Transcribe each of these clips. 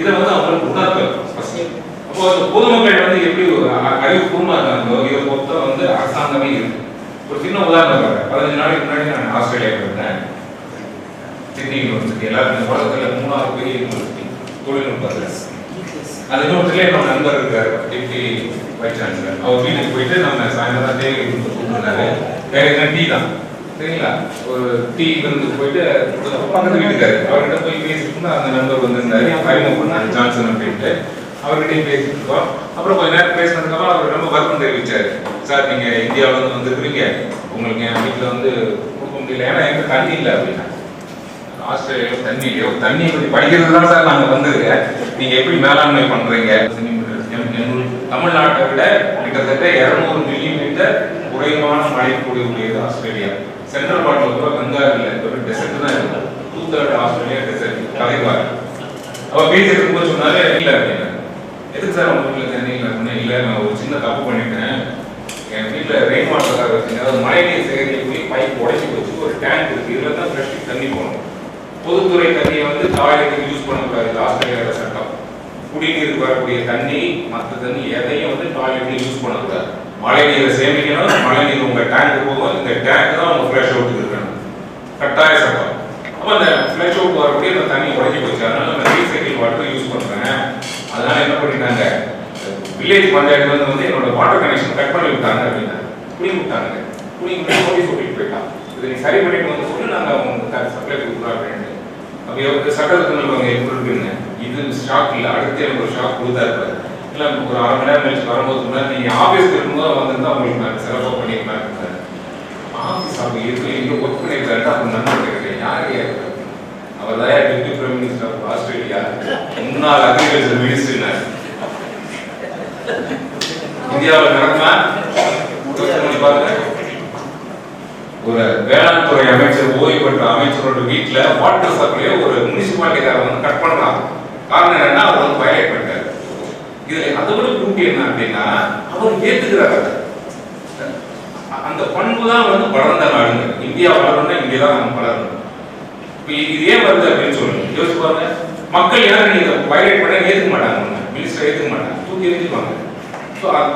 இதை வந்து அவங்களுக்கு உணர்த்தல். அப்போ அந்த பொதுமக்கள் வந்து எப்படி அறிவுபூர்வமாக இருக்காங்களோ இதை பொறுத்த வந்து அரசாங்கமே இருக்கு. ஒரு சின்ன உதாரணம் பாருங்க. 15 நாளைக்கு முன்னாடி நான் ஆஸ்திரேலியா போயிருந்தேன். சிட்னி யூனிவர்சிட்டி எல்லாருக்கும் உலகத்தில் 3வது பெரிய யூனிவர்சிட்டி தொழில்நுட்பத்தில். அது இன்னொருத்திலே என்னோட நண்பர் இருக்காரு, டிப்டி வைஸ் சான்சலர். அவர் வீட்டுக்கு போயிட்டு நம்ம சாயந்தரம் தேவை கூப்பிட்டுருந்தாரு. வேற டீ தான் சரிங்களா, ஒரு டீ விருந்துக்கு போயிட்டு பக்கத்து வீட்டுக்காரு அவர்கிட்ட போய் பேசிட்டு அந்த நண்பர் வந்திருந்தாரு. அறிமுகம் பண்ணாரு ஜான்சன் அப்படின்ட்டு. அவர்கிட்டையும் பேசிட்டு இருக்கோம். அப்புறம் கொஞ்ச நேரம் பேசினதுக்கப்புறம் அவர் ரொம்ப வருத்தம் தெரிவிச்சாரு. சார் நீங்க இந்தியாவில வந்துருக்கீங்க, உங்களுக்கு என் வீட்டில் வந்து கொடுக்க முடியல, ஏன்னா எங்க தண்ணி இல்லை அப்படின்னா. ஆஸ்திரேலியாவில் தண்ணி இல்லையோ, தண்ணியை பற்றி படிக்கிறது தான் சார் நாங்கள் வந்திருக்கேன், நீங்க எப்படி மேலாண்மை பண்றீங்க? தமிழ்நாட்டை விட கிட்டத்தட்ட 200 மில்லிமீட்டர் குறைவான மழை கூடியது ஆஸ்திரேலியா. சென்ட்ரல் பார்ட்ல கூட கங்கா இல்லை, டெசர்ட் தான் இருக்கும். 2/3 ஆஸ்திரேலியா டெசர்ட் கலைவார். அவ பேசிட்டு இருக்கும்போது சொன்னாலே இல்லை அப்படின்னா. எதுக்கு சார் உங்க வீட்டில் தண்ணி இல்லை அப்படின்னா, இல்லை நான் ஒரு சின்ன தப்பு பண்ணிட்டேன். என் வீட்டில் ரெயின் வாட்டர் வச்சுங்க, அதாவது மழை நீர் சேகரிக்கக்கூடிய பைப் உடைச்சி வச்சு ஒரு டேங்க் இருக்கு, இதில் தான் ஃப்ரெஷ் தண்ணி போகணும். பொதுத்துறை தண்ணியை வந்து டாய்லெட்டுக்கு யூஸ் பண்ணக்கூடாது ஆஸ்திரேலியாவோட சட்டம். குடிநீருக்கு வரக்கூடிய தண்ணி மற்ற தண்ணி எதையும் வந்து டாய்லெட்டுக்கு யூஸ் பண்ணக்கூடாது. மழை நீரை சேமிக்கணும், மழை நீர் உங்க டேங்க்கு போகும், இந்த டேங்க் தான் உங்க ஃப்ளஷ் அவுட்டுக்கு இருக்கணும், கட்டாய சட்டம். அப்போ அந்த ஃப்ளஷ் அவுட் வரக்கூடிய அந்த தண்ணி உடைச்சி போச்சு, அதனால நம்ம ரீசைக்கிள் வாட்டர் யூஸ் பண்ணுறேன். அதனால என்ன பண்ணிட்டாங்க, வில்லேஜ் பஞ்சாயத்து வந்து என்னோட வாட்டர் கனெக்ஷன் கட் பண்ணி விட்டாங்க அப்படின்னா, குடிங்க விட்டாங்க. குடிங்க நோட்டீஸ் சொல்லிட்டு போயிட்டான், இதை நீ சரி பண்ணிட்டு வந்து சொல்லி நாங்கள் அவங்க சப்ளை கொடுக்குறோம் அப்படின்ட்டு. அப்போ சட்டத்துக்கு அவங்க எப்படி இருக்குன்னு இது ஷாக் இல்லை. அடுத்து எனக்கு ஒரு ஷாக் கொடுத்தா இருப்பாரு. இல்லை ஒரு 1/2 மணி நேரம் கழிச்சு வரும்போது நீங்கள் ஆஃபீஸ்க்கு இருக்கும்போது வந்திருந்தா உங்களுக்கு நான் சிறப்பாக பண்ணியிருந்தேன். ஆஃபீஸ் அவங்க இருக்கு, எங்கே ஒர்க் பண்ணியிருக்காரு அப்போ நண்பர் கேட்குறேன், யாரையா இருக்காரு? அவர் தான் deputy prime minister of Australia, முன்னாள் அக்ரிகல்ச்சர் மினிஸ்டர். இந்தியாவில் நடக்குமா பாருங்க, ஒரு வேளாண் துறை அமைச்சர், ஓய்வு பெற்ற அமைச்சரோட வீட்டுல வாட்டர் சப்ளையை ஒரு முனிசிபாலிட்டிக்காரர் வந்து கட் பண்றாங்க. காரணம் என்னன்னா அவர் வந்து வயலேட் பண்ணிட்டாரு. இதுல அதை விட கூட்டி என்ன அப்படின்னா, அவர் ஏத்துக்கிறாரு. அந்த பண்பு தான் வந்து வளர்ந்த நாடுங்க. இந்தியா வளரணும்னா இங்கேதான் நம்ம வளரணும். இது ஏன் வருது அப்படின்னு சொல்லுங்க, யோசிச்சு பாருங்க. மக்கள் யாரும் நீங்க வயலேட் பண்ண ஏத்துக்க மாட்டாங்க, மினிஸ்டர் ஏத்துக்க மாட்டாங்க, தூக்கி எரிஞ்சுப்பாங்க.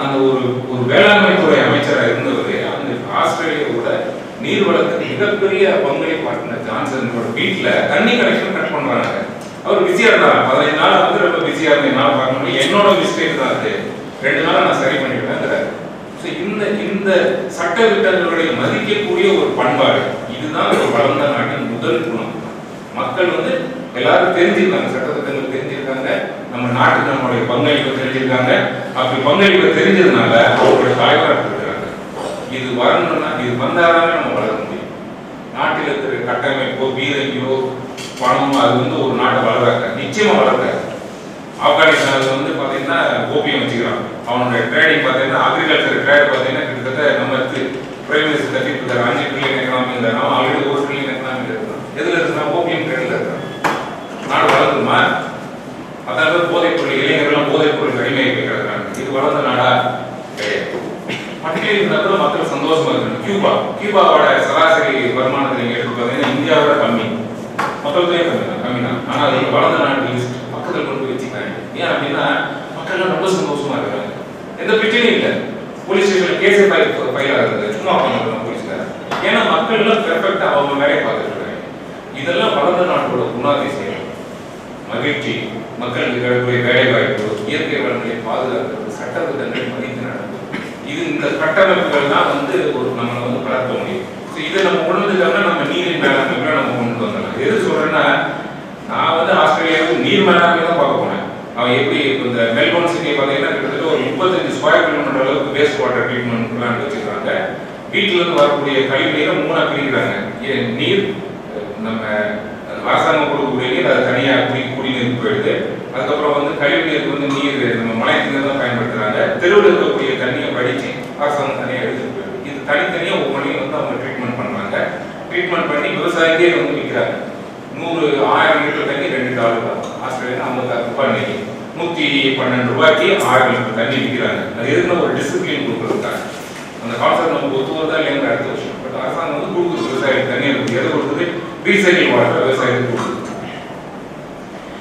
அந்த ஒரு வேளாண்மை துறை அமைச்சராக இருந்தவர் அந்த ஆஸ்திரேலியாவோட நீர்வளத்துக்கு மிகப்பெரிய பங்களிப்பாட்டின ஜான்சனோட வீட்டுல தண்ணி கனெக்ஷன் கட் பண்றாங்க. அவர் பிஸியா இருந்தாங்க, 15 நாள் வந்து ரொம்ப பிஸியா இருந்தேன். என்னால் பார்க்க முடியும், என்னோட மிஸ்டேக் தான் அது, 2 நாள் நான் சரி பண்ணிவிட்டேன். இந்த சட்ட திட்டங்களுடைய மதிக்கக்கூடிய ஒரு பண்பாடு, இதுதான் ஒரு வளர்ந்த நாட்டின் முதல் குணம். மக்கள் வந்து எல்லாரும் தெரிஞ்சிருக்காங்க, சட்டத்திட்டங்கள் தெரிஞ்சிருக்காங்க, நம்ம நாட்டுக்கு நம்மளுடைய பங்களிப்பு தெரிஞ்சிருக்காங்க. அப்படி பங்களிப்பு தெரிஞ்சதுனால அவங்களுடைய தாய்வார் இருக்கிறாங்க. இது வரணும்னா இது வந்தாதானே நம்ம வளர முடியும். நாட்டில் இருக்கிற கட்டமைப்போ வீரமையோ பணமோ அது வந்து ஒரு நாட்டை வளர்றாங்க, நிச்சயமா வளர்றாங்க. ஆப்கானிஸ்தானில் வந்து பார்த்தீங்கன்னா ஓபியம் வச்சுக்கிறான். அவனுடைய ட்ரேடிங் பார்த்தீங்கன்னா அக்ரிகல்ச்சர் ட்ரேட் பார்த்தீங்கன்னா கிட்டத்தட்ட நம்ம பிரைம் மினிஸ்டர் கட்டிட்டு இருக்காரு. 5 ட்ரில்லியன் எக்கனாமி இருந்தாலும் ஆல்ரெடி 1 ட்ரில்லியன் எக்கனாமி இருக்கான். எதுல இருக்குன்னா ஓபியம் ட்ரேட்ல இருக்கான். நாடு வளர்ந்துமா? அதாவது போதைப் பொருள், இளைஞர்கள் போதைப் பொருள் அடிமையை வைக்கிறாங்க. இது வளர்ந்த நாடா கிடையாது. மட்டும் இருந்தால் மக்கள் சந்தோஷமா இருக்கணும். கியூபாவோட சராசரி வருமானத்தை நீங்க எடுத்து பார்த்தீங்கன்னா இந்தியாவோட கம்மி, மக்கள் தொகை கம்மி தான். ஆனால் அது வளர்ந்த நாட்டு லிஸ்ட் பக்கத்தில் கொண்டு போய் வச்சுக்கிறாங்க. ஏன் அப்படின்னா மக்கள்லாம் ரொம்ப சந்தோஷமா இருக்கிறாங்க, எந்த பிரச்சனையும் இல்லை. போலீஸ் ஸ்டேஷன்ல கேஸே ஃபைல் ஆகுது, சும்மா பண்ணலாம் போலீஸ்கார. ஏன்னா மக்கள் எல்லாம் பெர்ஃபெக்டா அவங்க வேலையை பார்த்துட்டு இருக்காங்க. இதெல்லாம் வளர்ந்த நாட்டோட குணாதிசயம். மகிழ்ச்சி, மக்களுக்கு கிடைக்கக்கூடிய வேலை வாய்ப்பு, இயற்கை வளங்களை பாதுகாக்கிறது, சட்டத்திட்டங்களை மதித்து நடக்கும். இந்த கட்டமைப்புகள் தான் வந்து ஒரு நம்மளை வந்து வளர்க்க முடியும். இதை நம்ம உணர்ந்துட்டோம்னா நம்ம நீரின் மேலாண்மை நம்ம கொண்டு வந்துடலாம். எது சொல்றேன்னா, நான் வந்து ஆஸ்திரேலியாவுக்கு நீர் மேலாண்மை தான் பார்க்க போனேன். அவன் எப்படி இந்த மெல்போர்ன் சிட்டியை பார்த்தீங்கன்னா கிட்டத்தட்ட ஒரு 35 ஸ்கொயர் கிலோமீட்டர் அளவுக்கு வேஸ்ட் வாட்டர் ட்ரீட்மெண்ட் பிளான்ட் வச்சுருக்காங்க. வீட்டில இருந்து வரக்கூடிய கழிவு நீரை 3ஆ பிரிக்கிறாங்க. நீர் நம்ம அரசாங்கம் கொடுக்கக்கூடிய நீர் அது தனியாக குடிநீருக்கு போயிடுது. அதுக்கப்புறம் வந்து கழிவு நீருக்கு வந்து நீர் நம்ம மழை நீர் தான் பயன்படுத்துறாங்க. தெருவில் இருக்கக்கூடிய தண்ணியை படிச்சு அரசாங்கம் தனியாக எடுத்துட்டு போயிடுது. இது தனித்தனியாக ஒவ்வொன்றையும் வந்து அவங்க ட்ரீட்மெண்ட் பண்ணுறாங்க. ட்ரீட்மெண்ட் பண்ணி விவசாயிக்கே வந்து விற்கிறாங்க. 100,000 லிட்டர் தண்ணி $2 தான். ஆஸ்திரேலியா 50 ரூபாய் இன்னைக்கு 112 ரூபாய்க்கு 1000 லிட்டர் தண்ணி விற்கிறாங்க. அது எதுக்குன்னா ஒரு டிசிப்ளின் கொடுக்குறதுக்காக. அந்த கான்செப்ட் நமக்கு ஒத்து வருதா இல்லைங்கிற அடுத்த விஷயம். பட் அரசாங்கம் வந்து கொடுக்குது விவசாயிக்கு தண்ணி இருக்குது. எதை கொடுக்குது? ரீசைக்கிள் வாட்டர் விவசாயத்துக்கு கொடுக்குது.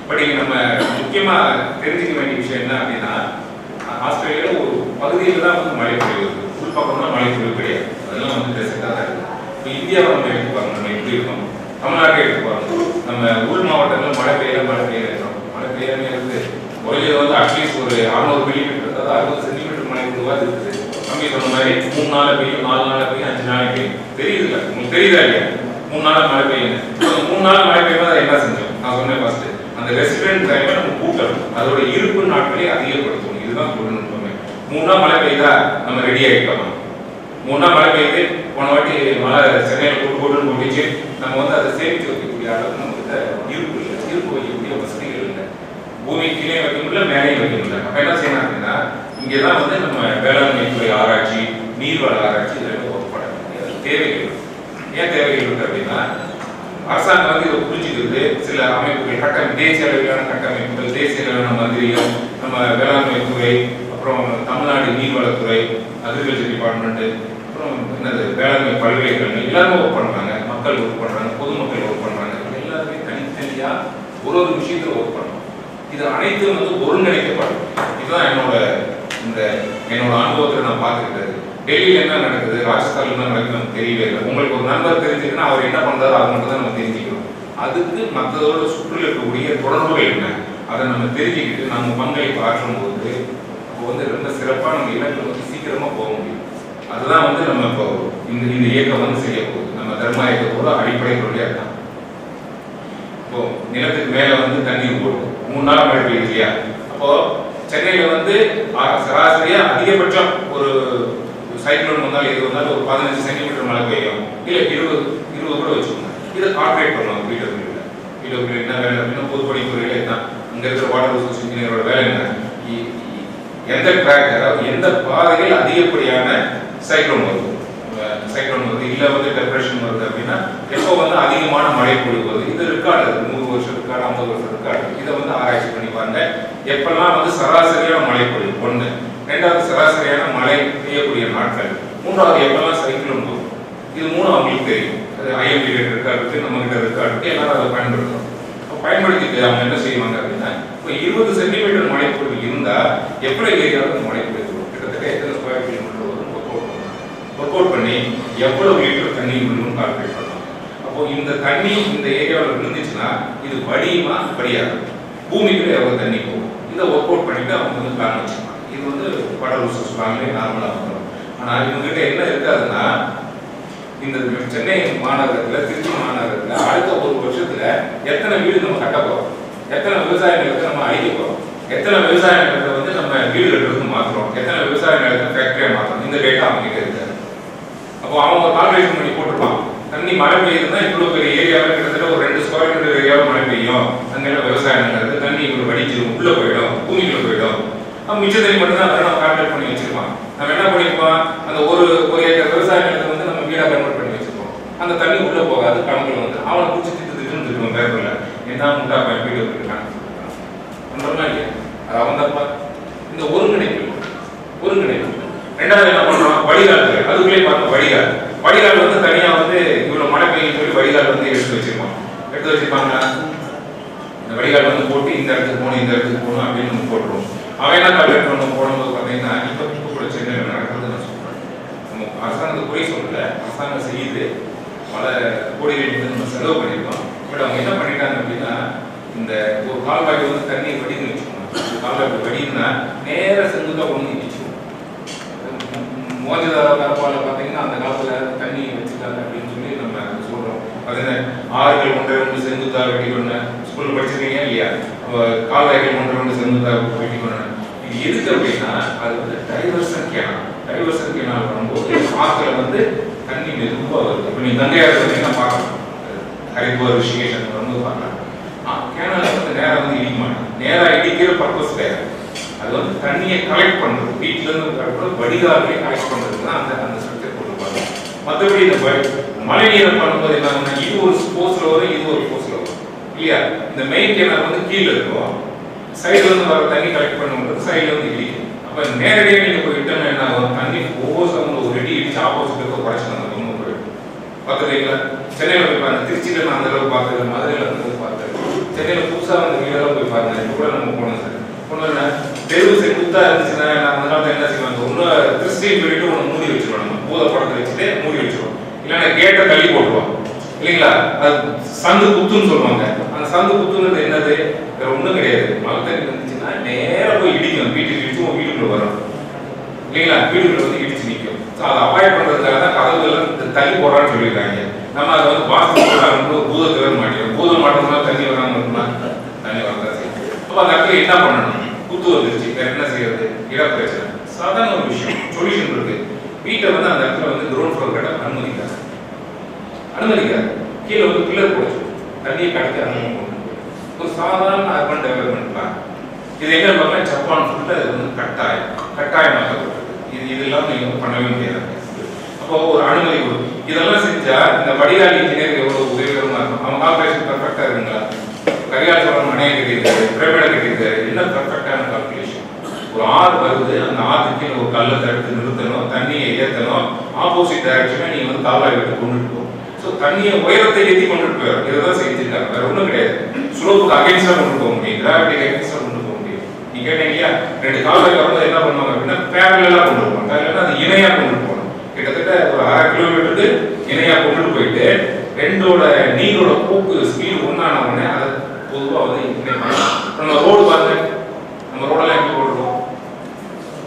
பட் இங்கே நம்ம முக்கியமா தெரிஞ்சுக்க வேண்டிய விஷயம் என்ன அப்படின்னா, ஆஸ்திரேலியாவில் ஒரு பகுதியில் தான் வந்து மழை பொழிவு, உள் பக்கம் தான் மழை பொழிவு கிடையாது. அதெல்லாம் வந்து டெசர்ட்டாக தான் இருக்குது. இப்போ இந்தியாவை நம்ம எடுத்து பாருங்க, நம்ம எப்படி இருக்கோம், தமிழ்நாட்டை எடுத்து பாருங்க. நம்ம உள் மாவட்டங்களில் மழை பெய்ய இருக்கிறோம். மழை பெய்யாமே இருக்குது. குறைஞ்சது வந்து அட்லீஸ்ட் ஒரு 600 மில்லிமீட்டர், அதாவது 60 சென்டிமீட்டர் மழை பொழிவாக இருக்குது. தம்பி சொன்ன மாதிரி 3 நாள் பெய்யும், 4 நாள் பெய்யும், 5 நாள் பெய்யும். தெரியுது இல்லை உங்களுக்கு? தெரியுதா இல்லையா? 3 நாள் மழை பெய்யுங்க. 3 நாள் மழை பெய்யும்போது அதை என்ன செஞ்சோம்? நான் சொன்னேன் ஃபர்ஸ்ட், அந்த ரெசிடென்ட் டைமை நம்ம கூட்டணும், அதோட இருப்பு நாட்களை அதிகப்படுத்தணும். இதுதான் தொழில்நுட்பமே. 3 நாள் மழை பெய்யுதா நம்ம ரெடி ஆகிட்டோமா? 3 நாள் மழை பெய்யுது, போன வாட்டி மழை சென்னையில் போட்டுன்னு போட்டுச்சு, நம்ம வந்து அதை சேமித்து வைக்கக்கூடிய அளவுக்கு நம்மகிட்ட இருப்பு இல்லை, இருப்பு வைக்கக்கூடிய வசதிகள் இல்லை. பூமி கீழே வைக்க முடியல, மேலேயும் வைக்க முடியல. அப்போ என்ன செய்யணும் அப்படின்னா, இங்கே தான் வந்து நம்ம வேளாண்மை துறை ஆராய்ச்சி, நீர்வள ஆராய்ச்சி இதெல்லாம் ஒர்க் தேவைகள். ஏன் தேவைகள் இருக்கு அப்படின்னா, அரசாங்கம் வந்து இதை புரிஞ்சுக்கிறது. சில அமைப்புகள் தேசிய அளவிலான கட்டமைப்புகள், தேசிய அளவிலான மந்திரிகள், நம்ம வேளாண்மை துறை, அப்புறம் தமிழ்நாடு நீர்வளத்துறை, அக்ரிகல்ச்சர் டிபார்ட்மெண்ட், அப்புறம் என்னது வேளாண்மை பல்கலைக்கழகம் எல்லாருமே ஒர்க் பண்ணுறாங்க. மக்கள் ஒர்க் பண்ணுறாங்க, பொதுமக்கள் ஒர்க் பண்ணுறாங்க. எல்லாருமே தனித்தனியாக ஒரு விஷயத்தில் ஒர்க் பண்ணுறோம். இது அனைத்தும் வந்து ஒருங்கிணைக்கப்படும். இதுதான் என்னோட அனுபவத்தில் நான் பார்த்துக்கிட்டது. டெல்லியில் என்ன நடக்குது, ராஜஸ்தானில் என்ன நடக்குது நமக்கு தெரியவே இல்லை. உங்களுக்கு ஒரு நண்பர் தெரிஞ்சுக்கன்னா அவர் என்ன பண்ணுறாரு அது மட்டும் தான் நம்ம தெரிஞ்சுக்கணும். அதுக்கு மற்றதோட சுற்றில் இருக்கக்கூடிய தொடர்புகள் என்ன, அதை நம்ம தெரிஞ்சுக்கிட்டு நம்ம பங்களிப்பு ஆற்றும் போது அப்போ வந்து ரொம்ப சிறப்பாக நம்ம இலக்கை வந்து சீக்கிரமாக போக முடியும். அதுதான் வந்து நம்ம இப்போ இந்த இயக்கம் வந்து செய்ய போகுது. நம்ம தர்மா இயக்கத்தோட அடிப்படை கொள்கையாக தான். இப்போ நிலத்துக்கு மேலே வந்து தண்ணீர் போடுது, 3 நாள் மழை பெய்யுது இல்லையா? அப்போ சென்னையில் வந்து சராசரியாக அதிகபட்சம் ஒரு சைக்ளோன் வந்தாலும் எது வந்தாலும் ஒரு 15 சென்டிமீட்டர் மழை பெய்யும், இல்லை 20 கூட வச்சுக்கோங்க. இதை கார்பரேட் பண்ணுவாங்க பிடபிள்யூல என்ன வேலை அப்படின்னா, பொதுப்பணித்துறையிலே தான் இங்கே இருக்கிற வாட்டர் ரிசோர்ஸ் இன்ஜினியரோட வேலை என்ன, எந்த ட்ராக், அதாவது எந்த பாதையில் அதிகப்படியான சைக்ளோன் வருது இல்லை வந்து டெப்ரெஷன் வருது அப்படின்னா எப்போ வந்து அதிகமான மழை பொழிவு வருது. இது ரெக்கார்டு, 100 வருஷம் ரெக்கார்டு, 50 வருஷம் ரெக்கார்டு. இதை வந்து ஆராய்ச்சி பண்ணி பாருங்க. எப்பெல்லாம் வந்து சராசரியான மழை பொழிவு, 1, 2வது சராசரியான மழை பெய்யக்கூடிய நாட்கள், 3வது எப்பெல்லாம் சைக்ளோன் வரும். இது 3 அவங்களுக்கு தெரியும். அது ஐஎம்பி ரெக்கார்டு, நம்ம கிட்ட ரெக்கார்டு இருக்கு, எல்லாரும் அதை பயன்படுத்துறோம். பயன்படுத்திட்டு அவங்க என்ன செய்வாங்க அப்படின்னா, இப்போ 20 சென்டிமீட்டர் மழை பொழிவு இருந்தால் எப்படி ஏரியாவில் மழை பொழிவு வரும், கிட்டத்தட்ட எத்தனை ஸ்கொயர் கிலோமீட்டர் வரும் ஒர்க் அவுட் பண்ணி எவ்வளவு லிட்டர் தண்ணி விழுன்னு கால்குலேட் பண்ணலாம். அப்போ இந்த தண்ணி இந்த ஏரியாவில் விழுந்துச்சுன்னா இது வடியுமா வடியாது, பூமிக்குள்ள எவ்வளவு தண்ணி போகும், இதை ஒர்க் அவுட் பண்ணிட்டு அவங்க வந்து பிளான் வச்சுக்கலாம். இது வந்து வாட்டர் ரிசோர்ஸ் பிளான்லேயே நார்மலாக வந்துடும். ஆனால் இவங்ககிட்ட என்ன இருக்காதுன்னா, இந்த சென்னை மாநகரத்தில், திருச்சி மாநகரத்தில் அடுத்த 1 வருஷத்துல எத்தனை வீடு நம்ம கட்ட போகிறோம், எத்தனை விவசாய நிலத்தை நம்ம அழிக்க போகிறோம், எத்தனை விவசாய நிலத்தை வந்து நம்ம வீடு கட்டுறதுக்கு மாற்றுறோம், எத்தனை விவசாய நிலத்தை ஃபேக்டரியாக மாற்றுறோம். இந்த டேட்டா அவங்க கிட்ட இருக்காது. அப்போ அவங்க கால்குலேஷன் பண்ணி போட்டிருப்பான், தண்ணி மழை பெய்யுதுன்னா இவ்வளோ பெரிய ஏரியாவில் கிட்டத்தட்ட ஒரு 2 ஸ்கொயர் மீட்டர் ஏரியாவில் மழை பெய்யும், அங்கெல்லாம் விவசாயம் நடக்குது, தண்ணி இவ்வளோ வடிச்சிடும், உள்ளே போயிடும், பூமிக்குள்ளே போயிடும். அவன் மிச்ச தண்ணி மட்டும் தான் நம்ம கால்குலேட் பண்ணி வச்சிருப்பான். நம்ம என்ன பண்ணிருப்போம், அந்த ஒரு ஏக்கர் விவசாய நிலத்தை வந்து நம்ம வீடாக கன்வெர்ட் பண்ணி வச்சிருப்போம். அந்த தண்ணி உள்ளே போகாது, கணக்கில் வந்து அவனை பிடிச்சி திட்டுவோம் பேப்பரில், என்ன முட்டா பையன் வீடு இருக்கான் பண்ணுறோம்னா இல்லையா? அது அவன் தப்பா? இந்த ஒருங்கிணைப்பு. 2வது என்ன பண்ணுறோம், வடிகால். அதுக்குள்ளே பார்த்தோம் வடிகால் வந்து தனியாக வந்து இவ்வளோ மழை பெய்யும் சொல்லி வடிகால் வந்து எடுத்து வச்சிருப்பாங்க. இந்த வடிகால் வந்து போட்டு இந்த இடத்துக்கு போகணும் அப்படின்னு நம்ம போட்டுருவோம். அவன் என்ன கால்குலேட் பண்ண போடும்போது பார்த்தீங்கன்னா, இப்போ கூட சென்னையில் நடக்கிறது நான் சொல்கிறேன். நம்ம அரசாங்கத்தை குறை சொல்லலை, அரசாங்கம் செய்யுது, பல கோடிகள் வந்து நம்ம செலவு பண்ணியிருக்கோம். பட் அவங்க என்ன பண்ணிட்டாங்க அப்படின்னா, இந்த ஒரு கால்வாய் வந்து தண்ணியை வடின்னு வச்சுக்கோங்க. கால்வாய் வடின்னா நேராக செங்குத்தாக கொண்டு வச்சுக்கோங்க. மோஜதார கரப்பாவில் பார்த்தீங்கன்னா அந்த காலத்தில் தண்ணி வச்சுட்டாங்க அப்படின்னு சொல்லி நம்ம சொல்கிறோம். பார்த்தீங்கன்னா ஆறுகள் 1 செங்குத்தாக வெட்டி கொண்டு ஸ்கூலில் படிச்சிருக்கீங்க இல்லையா? கால்வாய்கள் 1 செங்குத்தாக வெட்டி கொண்டு. இது எதுக்கு அப்படின்னா, அது வந்து டைவர்சன் கேனால் வரும்போது ஆற்றுல வந்து தண்ணி மெதுவாக வருது. இப்போ நீங்கள் கங்கையாறு பார்த்தீங்கன்னா பார்க்கலாம், ஹரித்வார் ரிஷிகேஷன் வரும்போது பார்க்கலாம். கேனால் வந்து நேராக வந்து இடிக்க மாட்டேன். நேராக இடிக்கிற பர்பஸ் வேறு. அது வந்து தண்ணியை கலெக்ட் பண்ணுறது, வீட்டிலேருந்து வடிகாலே கலெக்ட் பண்ணுறது தான் அந்த ஸ்ட்ரக்சர் போட்டுருப்பாங்க. மற்றபடி இந்த மழை நீரை பண்ணும்போது என்ன, இது ஒரு ஸ்போர்ட்ஸில் வரும், இது ஒரு ஸ்போர்ட்ஸில் வரும் இல்லையா? இந்த மெயின் கேனால் வந்து கீழே இருக்கும், சைடில் வந்து வர தண்ணி கலெக்ட் பண்ணும்போது சைடில் வந்து இடிக்கும். அப்போ நேரடியாக நீங்கள் போய் விட்டோம்னா என்ன ஆகும், தண்ணி ஒவ்வொரு சமயம் ஒரு அடி இடிச்சு ஆப்போசிட் இருக்க குறைச்சி அந்த ரொம்ப போயிடும். பார்த்துருக்கீங்களா? சென்னையில் போய் பாருங்க, திருச்சியில் நான் அந்த அளவுக்கு பார்த்தது, மதுரையில் அந்த அளவுக்கு பார்த்தது. சென்னையில் புதுசாக அந்த வீடெல்லாம் போய் பாருங்க. இப்போ கூட நம்ம போனோம் சார். ஒன்று தெருவு செங்குத்தாக இருந்துச்சுன்னா அந்த காலத்தில் என்ன செய்வாங்க, ஒன்று கிறிஸ்டின் சொல்லிட்டு ஒன்று மூடி வச்சுருவோம். நம்ம பூத படத்தை வச்சுட்டு மூடி வச்சுருவோம். இல்லைன்னா கேட்டை தள்ளி போட்டுருவோம் இல்லைங்களா. அது சந்து குத்துன்னு சொல்லுவாங்க. அந்த சந்து குத்துங்கிறது என்னது, வேற ஒன்றும் கிடையாது. மழை தண்ணி வந்துச்சுன்னா நேராக போய் இடிக்கும், வீட்டுக்கு இடிச்சு வீட்டுக்குள்ள வரும் இல்லைங்களா. வீட்டுக்குள்ள வந்து இடிச்சு நிற்கும். ஸோ அதை அவாய்ட் பண்ணுறதுக்காக தான் கதவுகள் தள்ளி போடுறான்னு சொல்லியிருக்காங்க. நம்ம அதை வந்து வாஸ்து ஒரு பூதத்தில் மாட்டிடும். பூதம் மாட்டோம்னா தண்ணி வராங்கன்னா தண்ணி வரதான் செய்யும். அப்போ அந்த இடத்துல என்ன பண்ணணும், குத்து வந்துருச்சு, வேற என்ன செய்யறது, இட பிரச்சனை, சாதாரண ஒரு விஷயம், சொல்யூஷன் இருக்கு. வீட்டை வந்து அந்த இடத்துல வந்து கிரவுண்ட் ஃப்ளோர் கட்ட அனுமதிக்காது. கீழே வந்து பில்லர் போச்சு, தண்ணியை கடத்தி அனுமதி ஒரு சாதாரண அர்பன் டெவலப்மெண்ட் பிளான். இது எங்க பார்க்கலாம், ஜப்பான் ஃபுல்ல இது வந்து கட்டாயமாக்கப்பட்டது. இது இல்லாமல் நீங்க வந்து பண்ணவே முடியாது. அப்போ ஒரு அனுமதி கொடுக்கும். இதெல்லாம் செஞ்சா இந்த வடிகால் இன்ஜினியர் எவ்வளவு உதவிகரமா இருக்கும். அவங்க ஆபரேஷன் பர்ஃபெக்டா இருக்குங்களா, கரியால் சொல்ற மனையை கட்டியிருக்காரு, பிரபேட கட்டியிருக்காரு, என்ன பர்ஃபெக்டான கால்குலேஷன். ஒரு ஆறு வருது, அந்த ஆற்றுக்கு ஒரு கல்லை தடுத்து நிறுத்தணும், தண்ணியை ஏற்றணும், ஆப்போசிட் டைரக்ஷனா நீங்க வந்து கால்வாய் விட்டு கொண்டுட்டு போகும். ஸோ தண்ணியை உயரத்தை ஏற்றி கொண்டுட்டு போயிடும். இதைதான் செஞ்சிருக்காங்க, வேற ஒன்றும் கிடையாது. ஸ்லோப்புக்கு அகைன்ஸ்டா கொண்டு போக முடியும், கிராவிட்டிக்கு அகைன்ஸ்டா கொண்டு போக முடியும். நீங்க கேட்டீங்க இல்லையா, 2 கால்வாய்க்கு வந்து என்ன பண்ணுவாங்க அப்படின்னா பேரலா கொண்டு போவாங்க. பேரலா அது இணையா கொண்டு போகணும். கிட்டத்தட்ட ஒரு 1/2 கிலோமீட்டருக்கு இணையா கொண்டுட்டு போயிட்டு ரெண்டோட நீரோட போக்கு ஸ்பீடு ஒன்னான உடனே அதை பொதுவாக வந்து இணை பண்ணலாம். நம்ம ரோடு பாருங்க, நம்ம ரோடெல்லாம் எப்படி போட்டுருக்கோம்,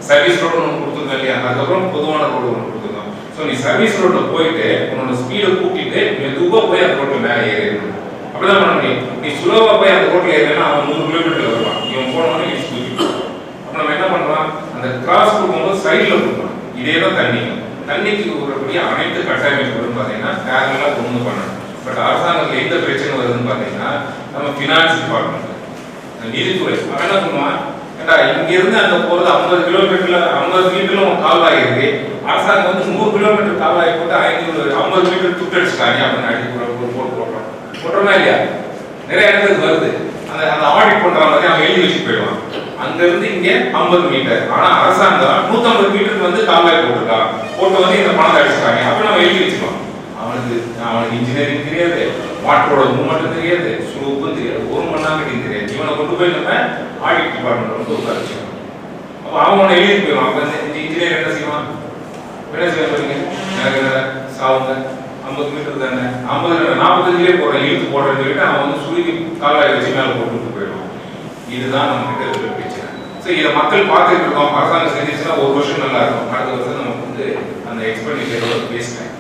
சர்வீஸ் ரோடு ஒன்று கொடுத்துருக்கோம் இல்லையா, அதுக்கப்புறம் பொதுவான ரோடு ஒன்று கொடுத்துருக்கோம். ஸோ நீ சர்வீஸ் ரோட்ல போயிட்டு உன்னோட ஸ்பீடை கூட்டிட்டு மெதுவா போய் அந்த ரோட்ல மேலே ஏறிடணும். அப்படிதான் பண்ண முடியும். நீ சுலோவா போய் அந்த ரோட்ல ஏறினா அவன் 100 கிலோமீட்டர்ல வருவான், இவன் போனவனே நீ ஸ்பீட். அப்ப நம்ம என்ன பண்றோம், அந்த கிராஸ் கொடுக்கும்போது சைட்ல கொடுக்கணும். இதே தான் தண்ணிக்கு கூறக்கூடிய அனைத்து கட்டமைப்புகளும் பார்த்தீங்கன்னா பேரலா கொண்டு பண்ணணும். பட் அரசாங்கத்தில் எந்த பிரச்சனை வருதுன்னு பார்த்தீங்கன்னா நம்ம ஃபினான்ஸ் டிபார்ட்மெண்ட், நிதித்துறை அவன் என்ன பண்ணுவான், ஏண்டா இங்க இருந்து அங்க போறது 50 கிலோமீட்டர்ல 50 மீட்டர்ல கால்வாய் இருக்கு, அரசாங்கம் வந்து 100 கிலோமீட்டர் கால்வாய் போட்டு 50 மீட்டர் துட்டடிச்சுட்டாங்க அப்படின்னு அடிக்க போடுறோமா இல்லையா. நிறைய இடத்துக்கு வருது, அந்த ஆடிட் பண்ற மாதிரி அவன் எழுதி வச்சு போயிடுவான். அங்க இருந்து இங்க 50 மீட்டர், ஆனா அரசாங்கம் 150 மீட்டருக்கு வந்து கால்வாய் போட்டுருக்கான், போட்டு வந்து இந்த பணத்தை அடிச்சுட்டாங்க. அப்ப நம்ம எழுதி வச்சுக்கோம். அவனுக்கு இன்ஜினியரிங் தெரியாது, வாட்டரோட மூவ்மெண்ட் தெரியாது, ஸ்லோப்பும் தெரியாது, ஒரு மணி நேரம் தெரியாது. இவனை கொண்டு போய் நம்ம ஆடிட் டிபார்ட்மெண்ட் வந்து உட்கார வச்சுக்கணும். அப்போ அவனை எழுதி போயிடும். அப்ப இன்ஜினியர் என்ன செய்வான், என்ன செய்ய சாவுங்க 50 மீட்டர் தானே, 45 போடுறேன் இழுத்து போடுறேன்னு சொல்லிட்டு அவன் வந்து சுருக்கி கால்வாய் வச்சு மேலே போட்டு போயிடுவான். இதுதான் நம்ம கிட்ட இருக்கிற பிரச்சனை. ஸோ இதை மக்கள் பார்த்துட்டு இருக்கோம். அரசாங்கம் செஞ்சிச்சுன்னா ஒரு வருஷம் நல்லா இருக்கும், அடுத்த வருஷம் நமக்கு வந்து அந்த எக்ஸ்பெண்டிச்சரோட பேசுகிறேன்.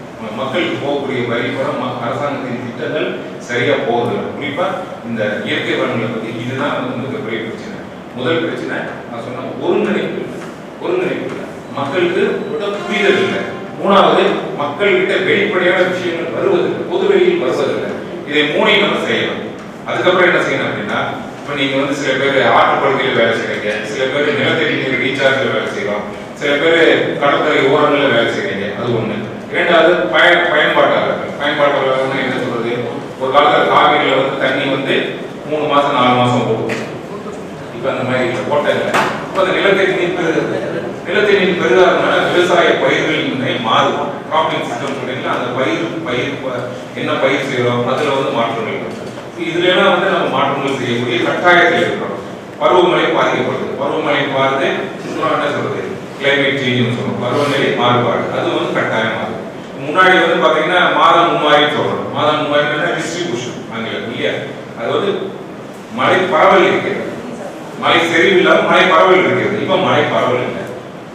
மக்களுக்கு போகக்கூடிய வரி படம் அரசாங்கத்தின் திட்டங்கள் சரியா போகுது. குறிப்பா இந்த இயற்கை வளங்களை பத்தி இதுதான் வந்து மிகப்பெரிய பிரச்சனை. முதல் பிரச்சனை நான் சொன்ன ஒருங்கிணைப்பு இல்லை, மக்களுக்கு புரிதல் இல்லை. மூணாவது, மக்கள் கிட்ட வெளிப்படையான விஷயங்கள் வருவதில்லை, பொது வெளியில் வருவதில்லை. இதை மூணையும் நம்ம செய்யணும். அதுக்கப்புறம் என்ன செய்யணும் அப்படின்னா, இப்போ நீங்க வந்து சில பேர் ஆற்றுப்படுகையில் வேலை செய்றீங்க, சில பேர் நிலத்தடி நீர் ரீசார்ஜில் வேலை செய்யலாம், சில பேர் கடற்கரை ஓரங்களில் வேலை செய்றீங்க, அது ஒண்ணு. இரண்டாவது பயன்பாட்டாளர்கள் என்ன சொல்றது, ஒரு காலத்துல காவிரியில வந்து தண்ணி வந்து 3 மாசம் 4 மாசம் போகும். இப்ப அந்த மாதிரி போட்டல அந்த நிலத்தடி நீர் பெருகாதனால விவசாய பயிர்கள் மாறும். கிராப்பிங் சிஸ்டம் சொல்றீங்களா, அந்த பயிர் என்ன பயிர் செய்யறோம் அதுல வந்து மாற்றங்கள் இருக்கு. இதுல எல்லாம் வந்து நம்ம மாற்றங்கள் செய்யக்கூடிய கட்டாயத்தில் இருக்கிறோம். பருவமழை பாதிக்கப்படுது, பருவமழை பார்த்து என்ன சொல்றது கிளைமேட் சேஞ்ச் சொல்றோம், பருவநிலை மாறுபாடு, அது வந்து கட்டாயமாகுது. முன்னாடி வந்து பாத்தீங்கன்னா மாதம் மும்மாரின்னு சொல்றோம். மாதம் மும்மாரின்னா டிஸ்ட்ரிபியூஷன் ஆங்கிலம் இல்லையா, அது வந்து மழை பரவல் இருக்கிறது, மழை செறிவு இல்லாம மழை பரவல் இருக்கிறது. இப்ப மழை பரவல் இல்லை,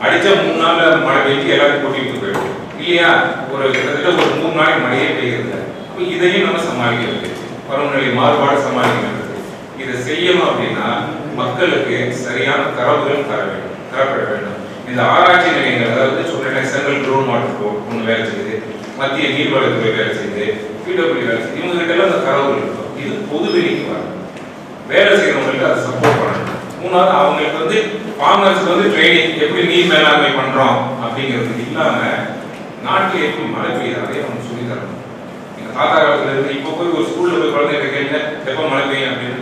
அடிச்ச 3 நாள்ல மழை பெய்ஞ்சு எல்லாரும் கூட்டிட்டு போயிடும் இல்லையா. ஒரு கிட்டத்தட்ட ஒரு 3 நாளைக்கு மழையே பெய்யுது. இதையும் நம்ம சமாளிக்கிறது, பருவநிலை மாறுபாடு சமாளிக்கிறது. இதை செய்யணும் அப்படின்னா மக்களுக்கு சரியான தரவுகள் தரப்பட வேண்டும். இந்த ஆராய்ச்சி நிலையங்கள், அதாவது சொல்றேன் சென்ட்ரல் கிரவுண்ட் வாட்டர் போர்ட் ஒன்று வேலை செய்யுது, மத்திய நீர்வளத்துறை வேலை செய்யுது, பிடபிள்யூ வேலை செய்யுது, இவங்க கிட்ட எல்லாம் அந்த தரவுகள் இருக்கும். இது பொது வெளிக்கு வரணும், வேலை செய்யறவங்களுக்கு அதை சப்போர்ட் பண்ணணும். மூணாவது, அவங்களுக்கு வந்து ஃபார்மர்ஸ்க்கு வந்து ட்ரைனிங், எப்படி நீர் மேலாண்மை பண்றோம் அப்படிங்கிறது இல்லாம நாட்டில் எப்படி மழை பெய்யுது அதே அவங்க சொல்லி தரணும். எங்க தாத்தா காலத்துல இருந்து இப்போ போய் ஒரு ஸ்கூல்ல போய் குழந்தைகிட்ட கேளுங்க எப்ப மழை பெய்யும் அப்படின்னு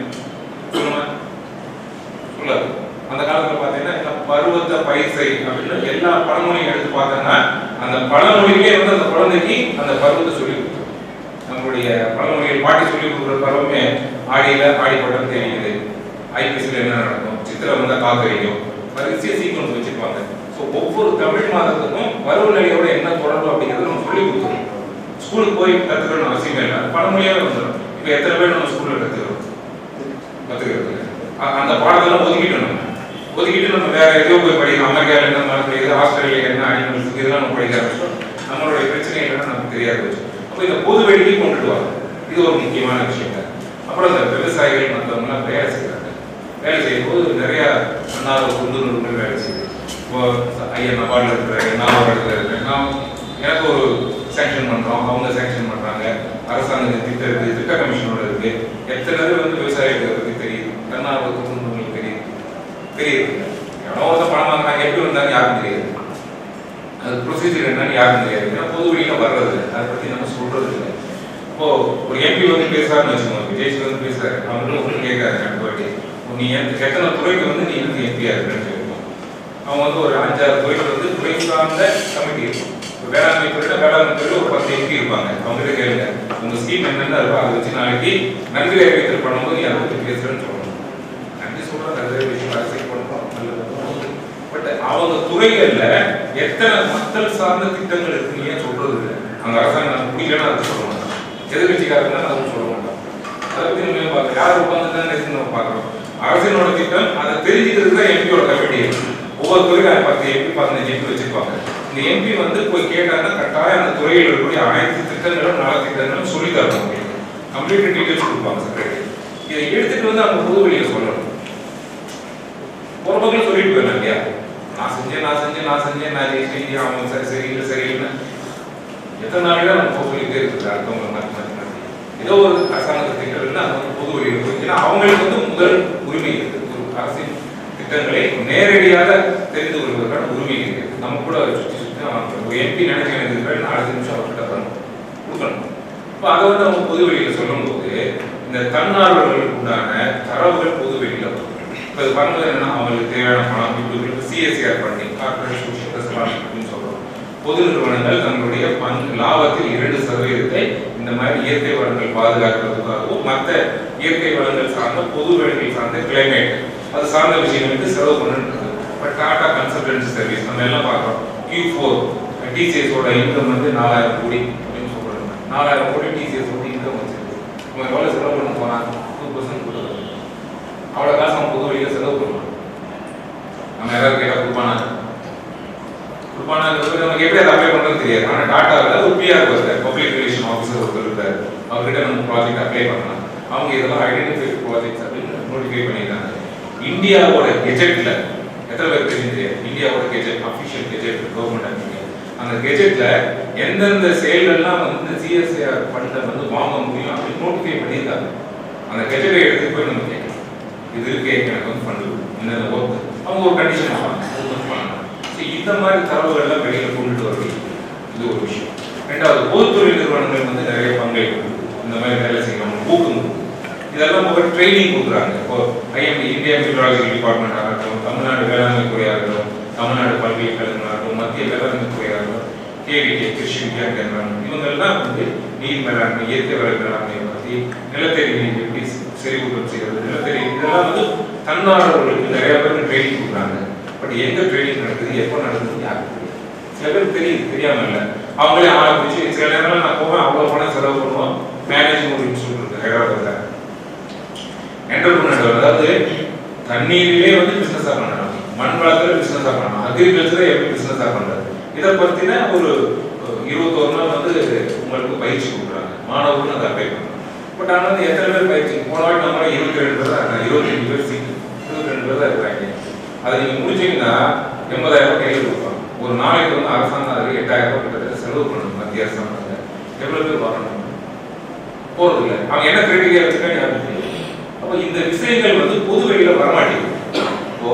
சொல்லாது. அந்த காலத்துல பாத்தீங்கன்னா பருவத்தை பயிர் செய் அப்படின்னு எல்லா பழமொழியும் எடுத்து பார்த்தோம்னா அந்த பழமொழியிலே வந்து அந்த குழந்தைக்கு அந்த பருவத்தை சொல்லி கொடுத்தோம். நம்மளுடைய நம்மளுடைய பழமொழிகள் பாட்டி சொல்லி கொடுக்குற பருவமே ஆடியில் ஆடிப்பட்டம் தெரியுது, ஐபிஎஸ்ல என்ன நடக்கும், சித்திரை வந்தால் காத்தடிக்கும், வரிசையாக சீக்வன்ஸ் வச்சுருப்பாங்க. ஸோ ஒவ்வொரு தமிழ் மாதத்துக்கும் பருவநிலையோட என்ன தொடர்பு அப்படிங்கிறத நம்ம சொல்லி கொடுக்கணும். ஸ்கூலுக்கு போய் கற்றுக்கணும்னு அவசியமே இல்லை, பழமொழியாகவே வந்துடும். இப்போ எத்தனை பேர் நம்ம ஸ்கூலில் கற்றுக்கிறோம்? அந்த பாடத்தெல்லாம் ஒதுக்கிட்டு நம்ம வேற எதுவும் போய் படிக்கிறோம். அமெரிக்காவில் என்ன மழை பெய்யுது, ஆஸ்திரேலியா என்ன அனிமல்ஸ் இதெல்லாம் நம்ம படிக்க ஆரம்பிச்சோம். நம்மளுடைய பிரச்சனை என்னன்னு நமக்கு தெரியாது வச்சு. அப்போ இந்த பொது வெளிக்கு கொண்டுட்டு வாங்க, இது ஒரு முக்கியமான விஷயம். அப்புறம் இந்த விவசாயிகள் மற்றவங்களாம் வேலை செய்கிறாங்க. வேலை செய்யும்போது நிறைய தன்னார்வ தொண்டு நிறுவனங்கள் வேலை செய்யுது. இப்போ ஐயா நபார்டில் இருக்கிற நான் ஒரு இடத்துல இருக்கிறேன், நான் எனக்கு ஒரு சேங்ஷன் பண்ணுறோம், அவங்க சேங்ஷன் பண்ணுறாங்க, அரசாங்க திட்டம் இருக்குது, திட்ட கமிஷனோட இருக்குது. எத்தனை பேர் வந்து விவசாயிகளை பற்றி தெரியுது, தன்னார்வ தொண்டு நிறுவனங்களுக்கு தெரியுது. எவ்வளோ வருஷம் பணம் வாங்கினாங்க, எப்படி வந்தாங்க யாருக்கும் தெரியாது, அது ப்ரொசீஜர் என்னன்னு யாருக்கும் தெரியாது. ஏன்னா பொது வெளியில் வர்றது அதை பற்றி நம்ம சொல்றது இல்லை. இப்போ ஒரு எம்பி வந்து பேசுறாருன்னு வச்சுக்கோங்க, விஜய் வந்து பேசுறாரு, அவங்களும் ஒன்றும் கேட்காரு. அடுத்த வாட்டி நீ எத்தனை துறைக்கு வந்து நீ வந்து எம்பியா இருக்குன்னு சொல்லுவோம். அவங்க வந்து ஒரு 5-6 துறைக்கு வந்து துறை சார்ந்த கமிட்டி இருக்கும். வேளாண்மை துறையில ஒரு 10 எம்பி இருப்பாங்க. அவங்ககிட்ட கேளுங்க, உங்க ஸ்கீம் என்னென்ன இருக்கோ அதை வச்சு நாளைக்கு நன்றி அறிவித்தல் பண்ணும்போது நீ அதை பற்றி பேசுறேன்னு சொல்லணும். நன்றி சொல்றாங்க, நிறைய விஷயம் அரசியல் பண்ணுறோம், நல்லது. பட் அவங்க துறைகள்ல எத்தனை மக்கள் சார்ந்த திட்டங்கள் இருக்குன்னு ஏன் சொல்றது இல்லை? அவங்க அரசாங்கம் பிடிக்கலன்னா அதை சொல்ல மாட்டாங்க, எதிர்கட்சிக்காரங்க அதை சொல்ல மாட்டாங்க. அதை பற்றி நம்ம பார்க்கணும், யார் உட்காந்துட்டாங்க நம்ம பார்க்குறோம். அரசியலோட திட்டம் அதை தெரிஞ்சுக்கிறது தான் எம்பியோட கமிட்டி. ஒவ்வொரு துறைக்கும் 10 எம்பி 15 எம்பி வச்சிருப்பாங்க. இந்த எம்பி வந்து போய் கேட்டாங்கன்னா கட்டாயம் அந்த துறையில் இருக்கக்கூடிய அனைத்து திட்டங்களும் நலத்திட்டங்களும் சொல்லி தரணும். கம்ப்ளீட் டீட்டெயில்ஸ் கொடுப்பாங்க செக்ரட்டரி. இதை எடுத்துட்டு வந்து அவங்க பொது வெளியில சொல்லணும். ஒரு பக்கம் சொல்லிட்டு போயிடலாம் இல்லையா, நான் செஞ்சேன் அவங்க சரியில்லை. எத்தனை நாளைக்கு தான் நம்ம சொல்லிட்டே இருக்குது அடுத்தவங்களை மாற்றி ஏதோ ஒரு அரசாங்க திட்டங்கள் அது வந்து பொது வெளியில் போய். ஏன்னா அவங்களுக்கு வந்து முதல் உரிமை இருக்குது, ஒரு அரசின் திட்டங்களை நேரடியாக தெரிந்து கொள்வதற்கான உரிமை இருக்குது. நம்ம கூட சுற்றி ஒரு எம்பி நினைக்கிறது 4 நிமிஷம் அவர்கிட்ட கொடுக்கணும். இப்போ அதை வந்து அவங்க பொது வெளியில் சொல்லும்போது இந்த தன்னார்வலர்களுக்கு உண்டான தரவுகள் பொது வெளியில் வரும். இப்போ இது பண்ணுறது என்னன்னா அவங்களுக்கு தேவையான பணம் இப்போ சிஎஸ்ஆர் பண்ணி கார்பரேட் சோஷியல் ரெஸ்பான்சிபிலிட்டின்னு சொல்கிறோம். பொது நிறுவனங்கள் தங்களுடைய லாபத்தில் 2% இந்த மாதிரி இயற்கை வளங்கள் பாதுகாக்கிறதுக்காகவும் மற்ற இயற்கை வளங்கள் சார்ந்த பொது வழிகள் சார்ந்த கிளைமேட் அது சார்ந்த விஷயங்களுக்கு செலவு பண்ணுறது. இப்போ டாடா கன்சல்டன்சி சர்வீஸ் நம்ம எல்லாம் பார்க்குறோம். Q4 டிசிஎஸோட இன்கம் வந்து 4000 கோடி அப்படின்னு சொல்றாங்க. 4000 கோடி டிசிஎஸோட இன்கம் வச்சிருக்கு. நம்ம எவ்வளோ செலவு பண்ண போனால் 2% கொடுக்குறது. அவ்வளோ காசு நம்ம பொது வழியில் செலவு பண்ணுவோம். நம்ம யாராவது கேட்டால் கொடுப்பானாங்கிறது நமக்கு எப்படி அதை அப்ளை பண்ணுறது தெரியாது. ஆனால் டாட்டாவில் ஒரு பிஆர் இருக்கார், பப்ளிக் ரிலேஷன் ஆஃபீஸர் ஒருத்தர் இருக்கார். அவர்கிட்ட நம்ம ப்ராஜெக்ட் அப்ளை பண்ணலாம். அவங்க இதெல்லாம் ஐடென்டிஃபைட் ப்ராஜெக்ட்ஸ் அப்படின்னு நோட்டிஃபை பண்ணியிருக்காங்க. இந்தியாவோட கெஜெட்டில் எத்தனை பேர் தெரியாது, இந்தியாவோட gazette official gazette government office, அந்த கெஜெட்ல எந்தெந்த செயல்கள்லாம் வந்து சிஎஸ்ஆர் ஃபண்டை வந்து வாங்க முடியும் அப்படின்னு நோட்டிஃபை பண்ணியிருக்காங்க. அந்த கெஜெட்டை எடுத்து போய் நம்ம கேட்கலாம், இது இருக்கு எனக்கு வந்து ஃபண்டு என்னென்ன ஒர்க் அவங்க ஒரு கண்டிஷன் ஆவாங்க, அது வந்து பண்ணலாம். ஸோ இந்த மாதிரி தரவுகள்லாம் வெளியில் கொண்டுட்டு வரது இது ஒரு விஷயம். ரெண்டாவது, பொதுத்துறை நிறுவனங்கள் வந்து நிறைய பங்களிப்பு இந்த மாதிரி வேலை செய்யணும், ஊக்கம் இதெல்லாம் ஒரு ட்ரைனிங் கொடுக்குறாங்க. இப்போ ஐஎம்டி இந்தியா மெட்ராலஜி டிபார்ட்மெண்ட் ஆகட்டும், தமிழ்நாடு வேளாண்மை துறையாக இருக்கட்டும், தமிழ்நாடு பல்கலைக்கழகங்களாகட்டும், மத்திய வேளாண்மை துறையாக இருக்கட்டும், கேவிகே கிருஷி விஞ்ஞான கேந்திரம், இவங்கெல்லாம் வந்து நீர் மேலாண்மை, இயற்கை வள மேலாண்மை பற்றி, நிலத்தடி நீர் எப்படி செறிவூட்டம் செய்வது, நிலத்தடி இதெல்லாம் வந்து தன்னார்வலர்களுக்கு நிறைய பேருக்கு ட்ரைனிங் கொடுக்குறாங்க. பட் எங்க ட்ரைனிங் நடக்குது, எப்போ நடக்குது யாருக்கு தெரியும். சில பேருக்கு தெரியுது, தெரியாம இல்லை. அவங்களே ஆரம்பிச்சு சில நேரம் நான் போவேன், அவ்வளோ பணம் செலவு பண்ணுவோம். மேனேஜிங் ஒரு இன்ஸ்டியூட் இருக்கு ஹைதராபாத்ல, என்டர்பிரினர், அதாவது தண்ணீரிலே வந்து பிசினஸா பண்ணலாம், மண் வளத்துல பிசினஸா பண்ணலாம், அக்ரிகல்ச்சரை எப்படி பிசினஸா பண்றது, இதை பத்தின ஒரு 21 நாள் வந்து உங்களுக்கு பயிற்சி கொடுக்குறாங்க. மாணவர்கள் அதை அப்ளை பண்ணுறாங்க. பட் ஆனால் வந்து எத்தனை பேர் பயிற்சி போன வாட்டி நம்ம 22 பேர் தான் இருக்காங்க, 25 பேர் சீட்டு 22 பேர் தான் இருக்கிறாங்க. அதை நீங்க முடிச்சீங்கன்னா 80,000 கையில் கொடுப்பாங்க. ஒரு நாளைக்கு வந்து அரசாங்கம் அதுக்கு 8,000 கிட்டத்தட்ட செலவு பண்ணணும். மத்திய அரசாங்கத்தில் எவ்வளவு பேர் வரணும் போறது இல்லை. அவங்க என்ன கிரிட்டிக்கா வச்சுக்காங்க யாருக்கு தெரியும். அப்போ இந்த விஷயங்கள் வந்து பொது வெளியில வரமாட்டேங்குது. இப்போ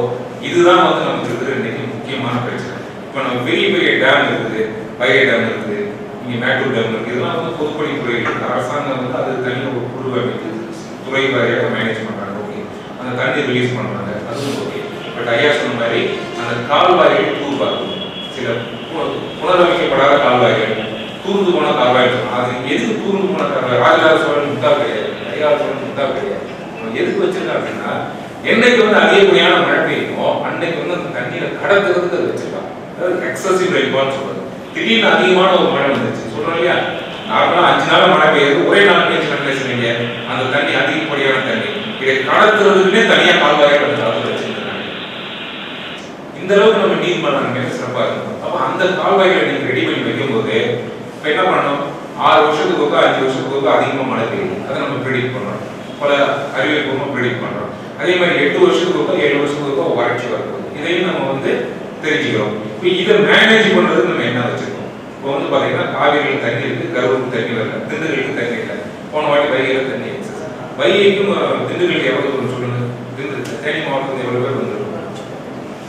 இதுதான் வந்து நமக்கு இருக்கிற இன்னைக்கு முக்கியமான பிரச்சனை. இப்போ நம்ம பெரிய பெரிய டேம் இருக்குது, வைகை டேம் இருக்குது, இங்கே மேட்டூர் டேம் இருக்குது, இதெல்லாம் வந்து பொதுப்பணித்துறை இருக்குது. அரசாங்கம் வந்து அது தனியாக ஒரு குழு அமைத்து துறை வாரியாக மேனேஜ் பண்ணுறாங்க. ஓகே, அந்த தண்ணி ரிலீஸ் பண்ணுறாங்க, அதுவும் ஓகே. பட் ஐயா சொன்ன மாதிரி அந்த கால்வாய்கள் தூர்வார்கள், சில புனரமைக்கப்படாத கால்வாய்கள் தூர்ந்து போன கால்வாய். அது எதுக்கு தூர்ந்து போன கால்வாய்? ராஜராஜ சோழன் முத்தா கிடையாது, கரிகால சோழன் முத்தா கிடையாது. எதுக்கு வச்சிருக்கா அப்படின்னா, என்னைக்கு வந்து அதிகப்படியான மழை பெய்யுமோ அன்னைக்கு வந்து அந்த தண்ணியை கடத்துறதுக்கு அது வச்சிருக்காங்க. அதாவது எக்ஸசிவ் ரெயின்ஃபால்னு சொல்றது. திடீர்னு அதிகமான ஒரு மழை வந்துச்சு சொல்றோம் இல்லையா, நார்மலா 5 நாள் மழை பெய்யுது, ஒரே நாள் பெய்ஞ்சு கண்டிஷன் இல்லையா, அந்த தண்ணி அதிகப்படியான தண்ணி இதை கடத்துறதுக்குன்னே தனியா கால்வாயை வச்சிருக்காங்க. இந்த அளவுக்கு நம்ம நீர் மழை சிறப்பா இருக்கும். அப்ப அந்த கால்வாய்களை நீங்க ரெடி பண்ணி வைக்கும் போது இப்ப என்ன பண்ணணும், 6 வருஷத்துக்கு 5 வருஷத்துக்கு அதிகமா மழை பெய்யுது, அதை நம்ம ப்ரெடிக்ட் பண்றோம், பல அறிவியல்பூர்வமா ப்ரெடிக்ட் பண்றோம். அதே மாதிரி 8 வருஷத்துக்கு 7 வருஷத்துக்கு வறட்சி வரப்போகுது, இதையும் நம்ம வந்து தெரிஞ்சுக்கிறோம். இப்போ இதை மேனேஜ் பண்றதுக்கு நம்ம என்ன வச்சிருக்கோம்? இப்போ வந்து பாத்தீங்கன்னா காவிரியில் தண்ணி இருக்கு, கரூருக்கு தண்ணி வரல, திண்டுக்கலுக்கு தண்ணி இல்லை, போன வாட்டி வைகையில தண்ணி எக்ஸஸ். வைகைக்கும் திண்டுக்கலுக்கு எவ்வளவு தூரம் சொல்லுங்க? தேனி மாவட்டத்தில் எவ்வளவு பேர் வந்துருக்கும்?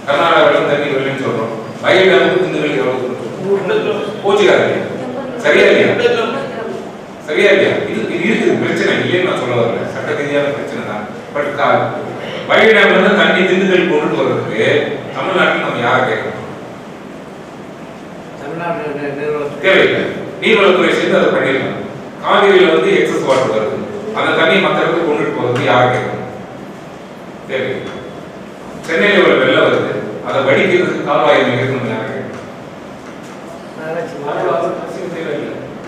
கர்நாடகாவில தண்ணி வரலன்னு சொல்றோம், வைகை டேமுக்கு திண்டுக்கலுக்கு எவ்வளவு தூரம்? போச்சுக்காது இல்லையா? சரியா இல்லையா? சரியா இல்லையா? இது இருக்குது பிரச்சனை இல்லைன்னு நான் சொல்ல வரல, சட்ட ரீதியான பிரச்சனை தான். பட் வைகை டேம்ல இருந்து தண்ணி திண்டுக்கல் கொண்டு வர்றதுக்கு தமிழ்நாட்டில் நம்ம யாரை கேட்கணும்? தேவையில்லை, நீர்வளத்துறை சேர்ந்து அதை பண்ணிடலாம். காவிரியில வந்து எக்ஸஸ் வாட்டர் வருது, அந்த தண்ணியை மற்ற இடத்துக்கு கொண்டுட்டு போறதுக்கு யாரை கேட்கணும்? தேவையில்லை. சென்னையில ஒரு வெள்ளம் வருது, அதை வடிக்கிறதுக்கு கால்வாய் அமைக்கிறது நம்ம யாரை கேட்கணும்?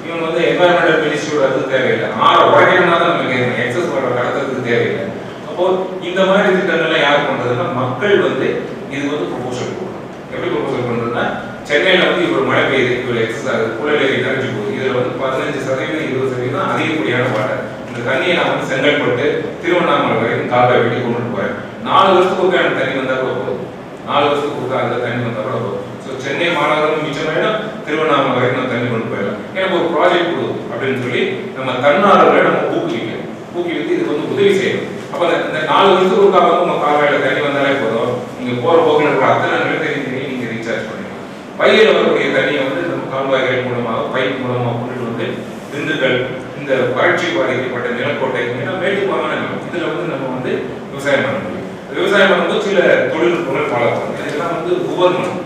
இவங்க வந்து என்வாயன்மெண்டல் மினிஸ்ட்ரியோட அது தேவையில்லை, உடைக்கணும்னா தான் நமக்கு எக்ஸஸ் வாட்டர் கடத்துறதுக்கு தேவையில்லை. அப்போ இந்த மாதிரி திட்டங்கள்லாம் யார் பண்றதுன்னா மக்கள் வந்து இது வந்து ப்ரொபோசல் கொடுக்கணும். எப்படி ப்ரொபோசல் பண்றதுன்னா, சென்னையில வந்து இவ்வளவு மழை பெய்யுது, இவ்வளவு எக்ஸஸ் ஆகுது, புழலேரி நிறைஞ்சு போகுது, இதுல வந்து 15% 20% அதிகப்படியான வாட்டர், இந்த தண்ணியை நான் வந்து செங்கல்பட்டு திருவண்ணாமலை வரைக்கும் கால்வாய் வெட்டி கொண்டு போறேன். 4 வருஷத்துக்கு ஒருக்கா எனக்கு தண்ணி வந்தா கூட போதும், 4 வருஷத்துக்கு ஒருக்கா அந்த தண்ணி வந்தா கூட போதும். ஸோ சென்னை மாநகரம் மிச்சமாயிடும், திருவண்ணாமலை வரைக்கும் நான் தண்ணி கொண்டு போயிடலாம், எனக்கு ஒரு ப்ராஜெக்ட் கொடு அப்படின்னு சொல்லி நம்ம தன்னார்வலை நம்ம ஊக்குவித்து இதுக்கு வந்து உதவி செய்யணும். அப்ப இந்த 4 வருஷத்துக்கு ஒருக்கா வந்து உங்க கால்வாயில தண்ணி வந்தாலே போதும், நீங்க போற போக்குல இருக்கிற அத்தனை நிலத்தடி நீங்க ரீசார்ஜ் பண்ணிக்கலாம். வைகையில வரக்கூடிய தண்ணியை வந்து நம்ம கால்வாய்கள் மூலமாக பைப் மூலமாக கொண்டுட்டு வந்து திண்டுக்கல் இந்த வறட்சி பாதிக்கப்பட்ட நிலக்கோட்டை மேட்டுப்பாங்கான நிலம், இதுல வந்து நம்ம வந்து விவசாயம் பண்ண முடியும். விவசாயம் பண்ணும்போது சில தொழில்நுட்பங்கள் ஃபாலோ பண்ணணும். இதெல்லாம் வந்து கவர்மெண்ட்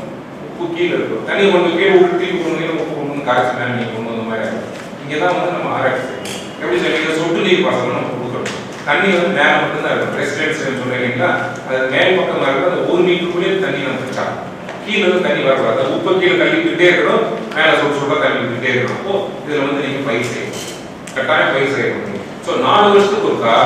உப்பு கீழே இருக்கும், தண்ணி கொண்டு கீழே ஊற்றி கொண்டு உப்பு கொண்டு காய்ச்சி நீங்க கொண்டு வந்த மாதிரி இங்கதான் வந்து நம்ம ஆராய்ச்சி செய்யணும். எப்படி சொல்றீங்க, சொட்டு நீர் பாசனம் நம்ம கொடுக்கணும். தண்ணி வந்து மேல மட்டும்தான் இருக்கும், ரெசிடென்ஸ் சொல்றீங்களா, அது மேல் பக்கம் இருக்கிற அந்த 1 மீட்டருக்குள்ளேயே தண்ணி நம்ம வச்சா கீழே வந்து தண்ணி வரக்கூடாது, உப்பை கீழே தள்ளிக்கிட்டே இருக்கணும், மேல சொட்டு சொட்டா தண்ணி விட்டுட்டே இருக்கணும். அப்போ இதுல வந்து நீங்க பயிர் செய்யணும், கட்டாயம் பயிர் செய்ய முடியும். ஸோ 4 வருஷத்துக்கு ஒருக்கா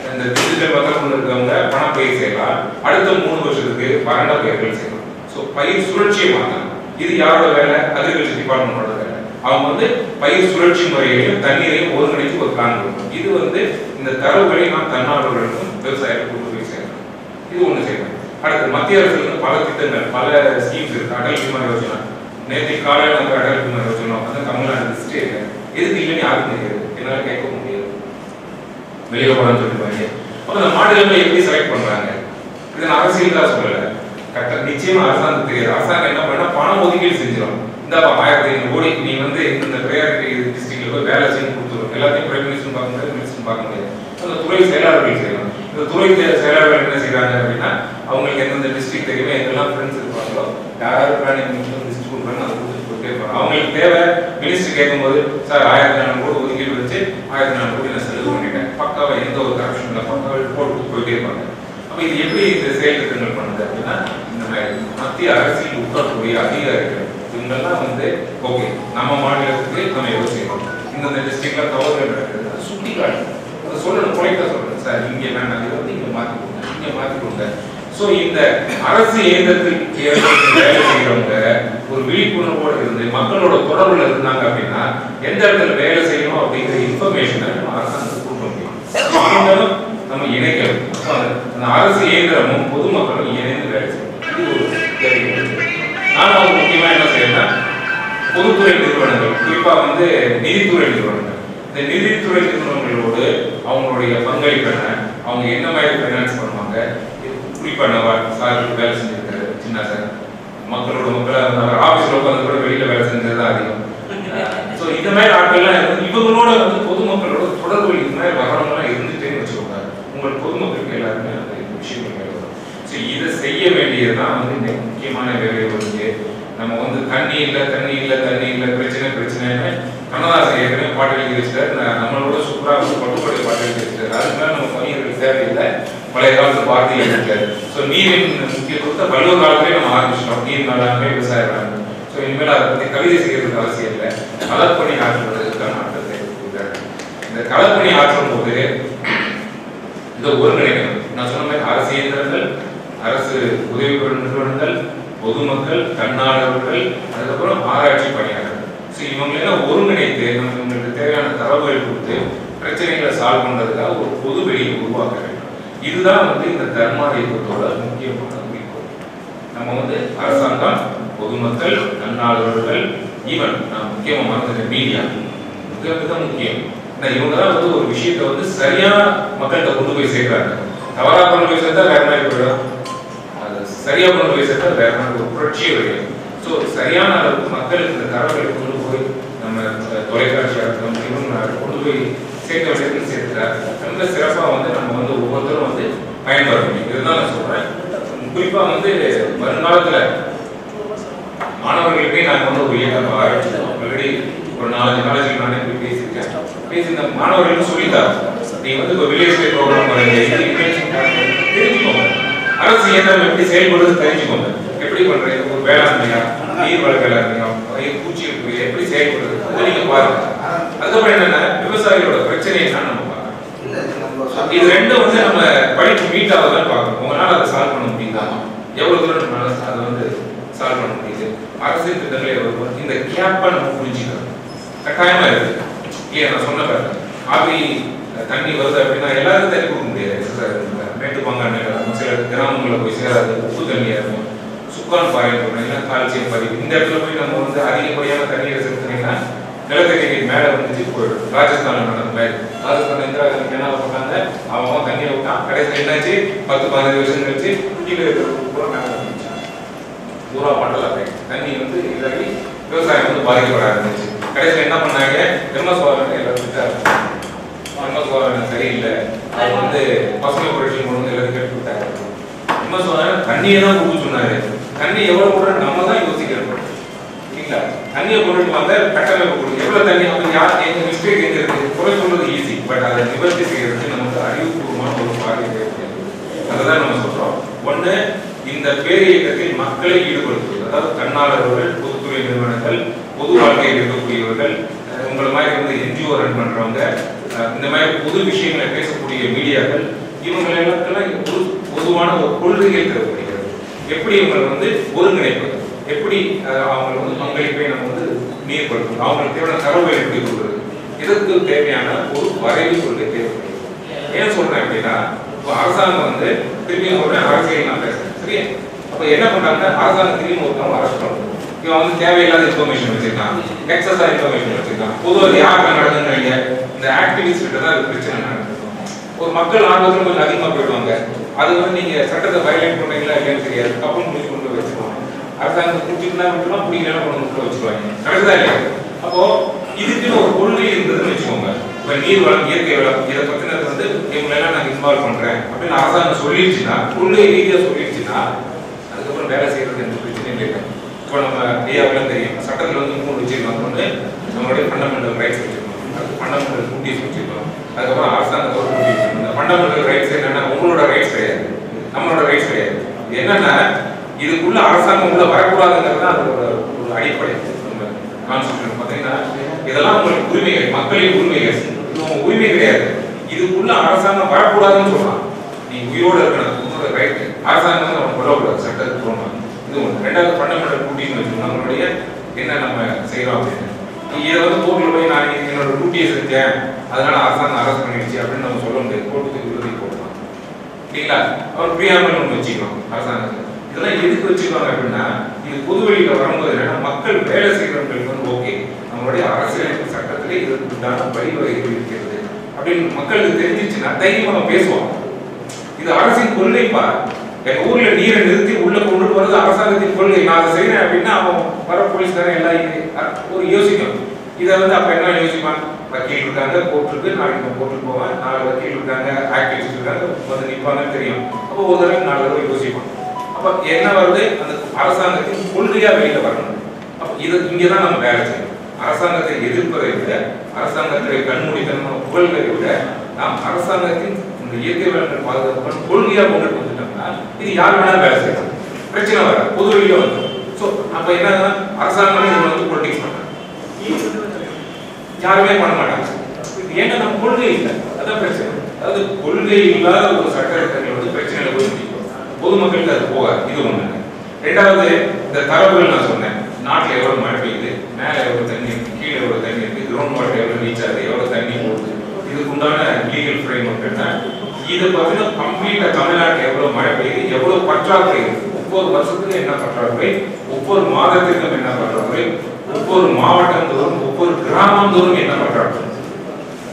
இந்த டிஜிட்டல் பத்திரம் இருக்கிறவங்க பணப்பயிர் செய்யலாம், அடுத்த 3 வருஷத்துக்கு வறண்ட பயிர்கள் செய்யலாம். ஸோ பயிர் சுழற்சியை மாற்றணும். இது யாரோட வேலை? அக்ரிகல்ச்சர் டிபார்ட்மெண்டோட வேலை. அவங்க வந்து பயிர் சுழற்சி முறையையும் தண்ணீரையும் ஒருங்கிணைத்து ஒரு பிளான் கொடுக்கணும். இது வந்து இந்த தரவுகளை நாம் தன்னார்வலர்களுக்கும் விவசாயிகளுக்கு கொண்டு போய் செய்யணும். இது ஒன்று செய்யணும். அடுத்து மத்திய அரசு வந்து பல திட்டங்கள், பல ஸ்கீம்ஸ் இருக்கு. அடல் பீமா யோஜனா, நேற்று காலையில் வந்து அடல் பீமா யோஜனா வந்து தமிழ்நாடு லிஸ்டே இல்லை, எதுக்கு இல்லைன்னு யாருக்கும் தெரியாது, என்னால் கேட்க முடியாது, வெளியே போடான்னு சொல்லிடுவாங்க. அப்போ அந்த மாநிலங்களை எப்படி செலக்ட் பண்றாங்க? இதை நான் அரசியல் தான் சொல்லலை, கரெக்டாக நிச்சயமா அரசாங்கம் தெரியாது. அரசாங்கம் என்ன பண்ணா பணம் ஒதுக்கீடு செஞ்சிடும். இந்த 1500 கோடி நீ வந்து இந்த ப்ரையாரிட்டி டிஸ்ட்ரிக்ட்ல போய் வேலை செய்ய கொடுத்துரும். எல்லாத்தையும் பிரைம் மினிஸ்டர் பார்க்க முடியாது, மினிஸ்டர் பார்க்க முடியாது, அந்த துறை செயலாளர்கள் செய்யணும். இந்த துறை செயலாளர்கள் என்ன செய்யறாங்க அப்படின்னா, அவங்களுக்கு எந்தெந்த டிஸ்ட்ரிக்ட் தெரியுமோ, எங்கெல்லாம் ஃப்ரெண்ட்ஸ் இருப்பாங்களோ, யாராவது பிளானிங் மினிஸ்டர் லிஸ்ட் கொடுக்குறாங்க, அதை கொடுத்துட்டு போயிட்டே இருப்பாங்க. அவங்களுக்கு தேவை மினிஸ்டர் கேட்கும்போது, சார் 1400 கோடி ஒதுக்கீடு வச்சு 1400 கோடி நான் செலவு பண்ணிட்டேன், பக்காவா எந்த ஒரு கரப்ஷன் இல்லை, பக்காவா போட்டு போயிட்டே இருப்பாங்க. அப்ப இது எப்படி இந்த செயல் திட்டங்கள் பண்ணுது அப்படின்னா, இந்த மாதிரி மத்திய அரசியல் உட்கக்கூடிய அதிகாரிகள் இவங்கெல்லாம் வந்து ஓகே நம்ம மாநிலத்துக்கு நம்ம எவ்வளவு செய்யணும், இந்த டிஸ்ட்ரிக்ட்ல தவறுகள் நடக்குது, அதை சுட்டி காட்டணும், அதை சொல்லணும், குறைக்க சொல்லணும், சார் இங்கே வேண்டாம், இதை வந்து இங்கே மாற்றி கொடுங்க, இங்கே மாற்றி கொடுங்க. ஸோ இந்த அரசு இயந்திரத்தில் வேலை செய்யறவங்க ஒரு விழிப்புணர்வோடு இருந்து மக்களோட தொடர்புல இருந்தாங்க அப்படின்னா எந்த இடத்துல வேலை செய்யணும் அப்படிங்கிற இன்ஃபர்மேஷனை நம்ம அரசாங்கத்துக்கு கொடுக்க முடியும். நம்ம இணைக்கணும். அந்த அரசு இயந்திரமும் பொதுமக்களும் இணைந்து வேலை செய்யணும். இது ஒரு நானும் அது முக்கியமா என்ன செய்யணும்னா, பொதுத்துறை நிறுவனங்கள், குறிப்பா வந்து நிதித்துறை நிறுவனங்கள், இந்த நிதித்துறை நிறுவனங்களோடு அவங்களுடைய பங்களிப்பு என்ன, அவங்க என்ன மாதிரி ஃபைனான்ஸ் பண்ணுவாங்க, குறிப்பா சார் வேலை செஞ்சிருக்காரு சின்ன சார், மக்களோட மக்கள் ஆபீஸ்ல உட்காந்து கூட வெளியில வேலை செஞ்சதுதான் அதிகம். ஸோ இந்த மாதிரி ஆட்கள்லாம் இவங்களோட வந்து பொதுமக்களோட தொடர்பு இந்த மாதிரி வரவங்கலாம் இருந்துட்டேன்னு வச்சுக்கோங்க, உங்கள் பொதுமக்களுக்கு எல்லாருமே அந்த விஷயங்கள் வரும். ஸோ இதை செய்ய வேண்டியதுதான் வந்து இந்த முக்கியமான வேலை வந்து நம்ம வந்து தண்ணி இல்லை பிரச்சனைன்னு கண்ணதாசன் ஏற்கனவே பாட்டு எழுதி வச்சுட்டாரு. நம்மளோட சூப்பராக வந்து பட்டுப்பாடு பாட்டு எழுதி வச்சுட்டாரு. அதுக்கு மேலே நம்ம கவிஞர்கள் தேவையில்லை. பழைய காலத்து பாரதி எழுதிட்டாரு. ஸோ நீரின் முக்கியத்துவத்தை பல்வேறு காலத்திலே நம்ம ஆரம்பிச்சிட்டோம். நீர் மேலாண்மை, விவசாய வேளாண்மை. ஸோ இனிமேல் அதை பற்றி கவிதை செய்யறதுக்கு அவசியம் இல்லை. களப்பணி ஆற்றுவதற்கான ஆற்றத்தை கொடுக்குறாரு. இந்த களப்பணி ஆற்றும் போது இதை ஒருங்கிணைக்கணும். நான் சொன்ன மாதிரி அரசு இயந்திரங்கள், அரசு உதவி பெறும் நிறுவனங்கள், பொதுமக்கள், தன்னார்வலர்கள், அதுக்கப்புறம் ஆராய்ச்சி பணியாளர்கள். ஸோ இவங்களெல்லாம் ஒருங்கிணைத்து நமக்கு இவங்களுக்கு தேவையான தரவுகள் கொடுத்து பிரச்சனைகளை சால்வ் பண்ணுறதுக்காக ஒரு பொது வெளியை உருவாக்க வேண்டும். இதுதான் வந்து இந்த தர்மா இயக்கத்தோட முக்கியமான குறிக்கோள். நம்ம வந்து அரசாங்கம், பொதுமக்கள், தன்னார்வலர்கள், ஈவன் நான் முக்கியமாக மறந்துட்ட மீடியா மிக முக்கியம். இவங்க தான் வந்து ஒரு விஷயத்தை வந்து சரியா மக்கள்கிட்ட கொண்டு போய் சேர்க்கிறாங்க. தவறா கொண்டு போய் சேர்த்தா வேற மாதிரி போயிடும், அது சரியா கொண்டு போய் சேர்த்தா வேற மாதிரி ஒரு புரட்சியே வரும். ஸோ சரியான அளவுக்கு மக்களுக்கு இந்த தரவுகளை கொண்டு போய் நம்ம தொலைக்காட்சியாக இருக்கட்டும் கொண்டு போய் சேர்க்க வேண்டியதுன்னு சேர்த்துட்டா ரொம்ப சிறப்பாக வந்து நம்ம வந்து ஒவ்வொருத்தரும் வந்து பயன்பட முடியும். இதுதான் நான் சொல்றேன். குறிப்பாக வந்து வருங்காலத்தில் மாணவர்களுக்கே நாங்கள் வந்து ஒரு இயக்கம் ஆரம்பிச்சிருக்கோம். ஆல்ரெடி ஒரு 4 காலேஜுக்கு நானே போய் பேசியிருக்கேன். பேசி இந்த மாணவர்களுக்கு சொல்லித்தார், நீங்க வந்து இப்போ வில்லேஜ் டே ப்ரோக்ராம் தெரிஞ்சுக்கோங்க, அரசு இயந்திரம் எப்படி செயல்படுறது தெரிஞ்சுக்கோங்க, எப்படி பண்றீங்க, ஒரு வேளாண்மையா, நீர் வள வேளாண்மையா, பூச்சி எப்படி செயல்படுறது அதை நீங்க பாருங்க. அதுக்கப்புறம் என்னன்னா விவசாயிகளோட பிரச்சனை என்னன்னு நம்ம பார்க்கணும். இது ரெண்டும் வந்து நம்ம படிப்பு மீட் ஆகுதான்னு பார்க்கணும். உங்களால அதை சால்வ் பண்ண முடியுதா, எவ்வளவு தூரம் நம்மளால அதை வந்து சால்வ் பண்ண முடியுது. அரசியல் திட்டங்களை எவ்வளவு இந்த கேப்பை நம்ம புரிஞ்சுக்கணும் கட்டாயமா இருக்கு. இல்லையா நான் சொன்ன பாருங்க, ஆவி தண்ணி வருது அப்படின்னா எல்லாருக்கும் தண்ணி கொடுக்க முடியாது. மேட்டுப்பாங்கான சில கிராமங்களில் போய் சேராது, உப்பு தண்ணியாக இருக்கும். சுக்கான் பாறை போனீங்கன்னா கால்சியம் பதிவு இந்த இடத்துல போய் நம்ம வந்து அதிகப்படியான தண்ணீரை செலுத்தினீங்கன்னா நிலத்தடி நீர் மேலே வந்துச்சு போயிடும். ராஜஸ்தானில் நடந்த ராஜஸ்தான் இந்திரா காந்தி என்ன பண்ணாங்க, அவங்க தண்ணியை விட்டான். கடைசியில் என்னாச்சு, 10-15 வருஷம் கழிச்சு கீழே இருக்கிற பூரா மேலே வந்துச்சு, பூரா மண்டல தண்ணி வந்து இதாகி விவசாயம் வந்து பாதிக்கப்பட ஆரம்பிச்சு. கடைசியில் என்ன பண்ணாங்க, தெர்மசோலார் எல்லாரும் தெர்மசோலார் சரியில்லை, அது வந்து பசுமை புரட்சி கொண்டு எல்லாரும் கேட்டு விட்டாங்க. தெர்மசோலார் தண்ணியை தான் கொடுக்க சொன்னாரு. தண்ணி எவ்வளவு போடுறது நம்ம தான் யோசிக்கிறோம் இல்லைங்களா. தண்ணியை போட்டுட்டு வந்த கட்டமைப்பு கொடுக்கும், எவ்வளவு தண்ணி, அப்ப யார் எங்க மிஸ்டேக் எங்க இருக்கு, குறை சொல்றது ஈஸி, பட் அதை நிவர்த்தி செய்யறதுக்கு நமக்கு அறிவுபூர்வமான ஒரு பார்வை தேவைப்படுது. அதுதான் நம்ம சொல்றோம். ஒண்ணு, இந்த பேரியக்கத்தில் மக்களை ஈடுபடுத்துவது, அதாவது தன்னார்வலர்கள், பொதுத்துறை நிறுவனங்கள், பொது வாழ்க்கையில் இருக்கக்கூடியவர்கள், உங்களை மாதிரி வந்து என்ஜிஓ ரன் பண்றவங்க, இந்த மாதிரி பொது விஷயங்களை பேசக்கூடிய மீடியாக்கள், இவங்க எல்லாத்துக்கும் பொதுவான ஒரு கொள்கைகள் தேவைப்படுகிறது. எப்படி இவங்களை வந்து ஒருங்கிணைப்பது, எப்படி அவங்களை வந்து பங்களிப்பை நம்ம வந்து நீர்படுத்தும், அவங்களுக்கு தேவையான தரவுகளை எப்படி கொடுக்குறது, இதற்கு தேவையான ஒரு வரைவு கொள்கை தேவைப்படுது. ஏன் சொல்றேன் அப்படின்னா, இப்போ அரசாங்கம் வந்து திரும்பி சொல்றேன், அரசியல் நான் பேசுறேன் சரியா. அப்ப என்ன பண்றாங்க, அரசாங்கம் திரும்பி ஒருத்தவங்க அரெஸ்ட் பண்ணுறோம். இவன் வந்து தேவையில்லாத இன்ஃபர்மேஷன் வச்சிருக்கான், எக்ஸஸா இன்ஃபர்மேஷன் வச்சிருக்கான். பொதுவாக யாருக்கு நடக்குதுங்க, இந்த ஆக்டிவிஸ்ட் கிட்ட தான் பிரச்சனை நடக்குது. ஒரு மக்கள் ஆர்வத்தில் கொஞ்சம் அதிகமாக போயிடுவாங்க. அது வந்து நீங்க சட்டத்தை வயலேட் பண்றீங்களா இல்லைன்னு தெரியாது, கப்பல் முடிச்சு கொண்டு போய் வச்சிருவாங்க. அரசாங்கம் பிடிச்சிருந்தா விட்டுலாம், பிடிக்கலாம் கொண்டு வந்து வச்சிருவாங்க. நடக்குதா இல்லையா? அப்போ இதுக்குன்னு ஒரு கொள்கை இருந்ததுன்னு வச்சுக்கோங்க. இப்போ நீர் வளம், இயற்கை வளம், இதை பத்தினது வந்து இவங்களெல்லாம் நான் இன்வால்வ் பண்றேன் அப்படின்னு அரசாங்கம் சொல்லிடுச்சுன்னா, கொள்கை ரீதியா சொல்லிடுச்சுன்னா, அதுக்கப்புறம் வேலை செய்யறது எந்த பிரச்சனையும் இல்லை. இப்போ நம்ம ஐயாவெல்லாம் தெரியும், சட்டத்தில் வந்து 3 வச்சிருக்காங்க. ஒன்று நம்மளுடைய ஃபண்டமெண்டல் ரைட்ஸ் வச்சிருக்கோம், அது ஃபண்டமெண்டல் டியூட்டிஸ் வச்சிருக்கோம். அதுக்கப்புறம் அரசாங்கத்தோட டியூட்டிஸ். இந்த ஃபண்டமெண்டல் ரைட்ஸ் என்னன்னா உங்களோட ரைட்ஸ் கிடையாது, நம்மளோட ரைட்ஸ் கிடையாது. என்னன்னா இதுக்குள்ள அரசாங்கம் உள்ள வரக்கூடாதுங்கிறது தான் அது ஒரு அடிப்படை. நம்ம கான்ஸ்டிடியூஷன் பார்த்தீங்கன்னா இதெல்லாம் உங்களுக்கு உரிமைகள், மக்களின் உரிமைகள், உரிமை கிடையாது. இதுக்குள்ள அரசாங்கம் வரக்கூடாதுன்னு சொல்லலாம். நீ உயிரோடு இருக்கணும், உங்களோட ரைட். அரசாங்கம் வந்து நம்ம கொல்லக்கூடாது, சட்டத்துக்கு போகணும். இது ஒன்று. ரெண்டாவது ஃபண்டமெண்டல் டியூட்டின்னு வச்சுக்கணும், நம்மளுடைய என்ன நம்ம செய்யறோம் அப்படின்னு. இதை வந்து கோர்ட்டில் போய் நான் என்னோட டியூட்டியை செஞ்சேன் அதனால அரசாங்கம் அரெஸ்ட் பண்ணிடுச்சு அப்படின்னு நம்ம சொல்ல முடியாது. கோர்ட்டுக்கு விரோதி போடலாம் இல்லைங்களா. அவர் பிரியாமல் ஒன்று வச்சுக்கணும் அரசாங்கத்தில். இதெல்லாம் எதுக்கு வச்சுக்கோங்க அப்படின்னா, இது பொது வெளியில வரும்போது என்னன்னா, மக்கள் வேலை செய்யறவங்களுக்கு வந்து ஓகே, நம்மளுடைய அரசியலமைப்பு சட்டத்திலே இதற்குண்டான வழிவகைகள் இருக்கிறது அப்படின்னு மக்களுக்கு தெரிஞ்சிச்சுன்னா தைரியமா பேசுவாங்க. இது அரசின் கொள்கைப்பா. எங்க ஊர்ல நீரை நிறுத்தி உள்ள கொண்டு வரது அரசாங்கத்தின் கொள்கை, நான் அதை செய்யறேன் அப்படின்னா அவன் வர போலீஸ்காரன் எல்லாம் ஒரு யோசிக்கும். இதை வந்து அப்ப என்ன யோசிப்பான், வக்கீல் இருக்காங்க, கோர்ட் இருக்கு, நாளைக்கு கோர்ட்டுக்கு போவேன், 4 வக்கீல் இருக்காங்க, ஆக்டிவிஸ்ட் இருக்காங்க, வந்து நிற்பாங்கன்னு தெரியும். அப்போ ஒரு தடவை 4 தடவை யோசிப்பான். அப்ப அப்ப என்ன வருது, அந்த அரசாங்கத்தின் கொள்கையா வெளியில வரணும். அப்ப இது இங்கதான் நம்ம வேலை செய்யணும். அரசாங்கத்தை எதிர்ப்பதை விட, அரசாங்கத்தை கண்மூடித்தனமான புகழ்களை விட, நாம் அரசாங்கத்தின் இந்த இயற்கை வளங்கள் பாதுகாப்பு கொள்கையா கொண்டுட்டு வந்துட்டோம்னா இது யார் வேணாலும் வேலை செய்யலாம், பிரச்சனை வராது, பொது வெளியில வந்து. ஸோ அப்ப என்ன அரசாங்கமே இது வந்து பொலிட்டிக்ஸ் பண்றாங்க, யாருமே பண்ண மாட்டாங்க. ஏன்னா நம்ம கொள்கை இல்லை, அதான் பிரச்சனை. அதாவது கொள்கை இல்லாத ஒரு சட்டத்திட்டங்கள் வந்து பிரச்சனையில போய் முடிக்கும், பொதுமக்களுக்கு அது போகாது. இது ஒண்ணு. ரெண்டாவது, இந்த தரவுகள் நான் சொன்னேன், நாட்டில் எவ்வளவு மழை பெய்யுது, மேலே எவ்வளவு தண்ணி இருக்கு, கீழே எவ்வளவு தண்ணி இருக்கு, கிரவுண்ட் வாட்டர் எவ்வளவு ரீச் ஆகுது, எவ்வளவு தண்ணி போகுது, இதுக்கு உண்டான லீகல் ஃப்ரேம் ஒர்க் என்ன, இது பார்த்தீங்கன்னா கம்ப்ளீட்டா தமிழ்நாட்டில் எவ்வளவு மழை பெய்யுது, எவ்வளவு பற்றாக்குறை இருக்கு, ஒவ்வொரு வருஷத்துக்கும் என்ன பற்றாக்குறை, ஒவ்வொரு மாதத்திற்கும் என்ன பற்றாக்குறை, ஒவ்வொரு மாவட்டம் தோறும் ஒவ்வொரு கிராமம் தோறும் என்ன பற்றாக்குறை.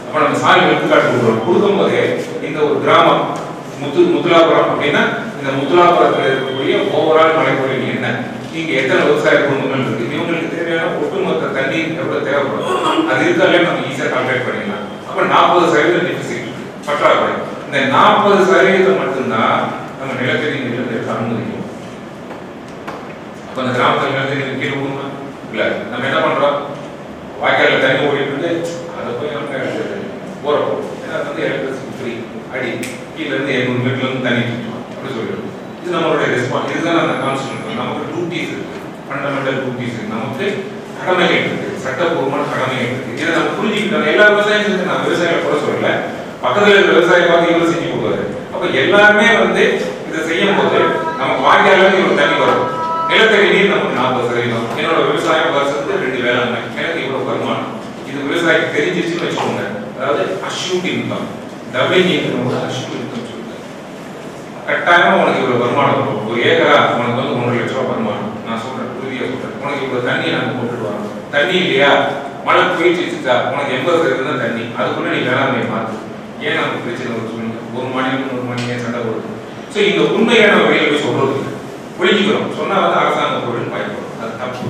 அப்ப நம்ம சாலை எடுத்துக்காட்டு கொடுக்கும் போதே இந்த ஒரு கிராமம் முத்துலாபுரம் அப்படின்னா இந்த முத்துலாபுரத்தில் இருக்கக்கூடிய ஓவரால் மழைப்பொழிவு என்ன, இங்க எத்தனை விவசாய குடும்பங்கள் இருக்கு, இவங்களுக்கு தேவையான ஒட்டுமொத்த தண்ணீர் எவ்வளவு தேவைப்படும், அது இருக்காலே நம்ம ஈஸியா கால்குலேட் பண்ணிடலாம். அப்ப 40% டெபிசிட் பற்றாக்குறை. இந்த 40% மட்டும்தான் நம்ம நிலத்தடி நீர் எடுக்க அனுமதிக்கும். அப்ப அந்த கிராமத்தில் நிலத்தடி நீர் கீழே போகுமா இல்ல, நம்ம என்ன பண்றோம், வாய்க்கால தண்ணி ஓடிட்டு அதை போய் நம்ம போறோம். ஏன்னா வந்து எலக்ட்ரிசிட்டி ஃப்ரீ, அடி கீழே இருந்து 700 மீட்டர்ல இருந்து தண்ணி அப்படி சொல்லிடுவோம். இது நம்மளுடைய ரெஸ்பான்ஸ். இதுதான் அந்த கான்ஸ்டிடியூஷன். நமக்கு டியூட்டிஸ் இருக்கு, ஃபண்டமெண்டல் டியூட்டிஸ் இருக்கு, நமக்கு கடமைகள் இருக்கு, சட்டப்பூர்வமான கடமைகள் இருக்கு. இதை நம்ம புரிஞ்சுக்கிட்டோம். எல்லா விவசாயம் செஞ்சு நான் விவசாயிகளை கூட சொல்லல, பக்கத்துல இருக்கிற விவசாய பார்த்து இவரும் செஞ்சு கொடுப்பாரு. அப்ப எல்லாருமே வந்து இதை செய்யும் போது நமக்கு வாய்க்கால இவ்வளவு தண்ணி வரும், நிலத்தடி நீர் நமக்கு 40%. என்னோட விவசாயம் வருஷத்துக்கு 2 வேளாண்மை, எனக்கு இவ்வளவு வருமானம். இது விவசாயிக்கு தெரிஞ்சிச்சுன்னு வச்சுக்கோங்க. அதாவது assured income, double income, assured income சொல்லுங்க. கட்டாயமா உனக்கு இவ்வளவு வருமானம் வரும். ஒரு ஏக்கரா உனக்கு வந்து 1.5 லட்சம் ரூபாய் வருமானம். நான் சொல்றேன், உறுதியா சொல்றேன். உனக்கு இவ்வளவு தண்ணி நாங்க போட்டுட்டு வரோம். தண்ணி இல்லையா, மழை போயிடுச்சுச்சா, உனக்கு 80% தான் தண்ணி. அதுக்குள்ள நீ வேளாண்மை மாத்து. ஏன் நமக்கு பிரச்சனை வருது சொல்லுங்க? ஒரு மாநிலம் ஒரு மாநிலம் சண்டை வருது. ஸோ இந்த உண்மையான வழியில போய் சொல்றது ஒழிஞ்சுக்கிறோம். சொன்னா வந்து அரசாங்க பொருள் பயன்படும், அது தப்பு.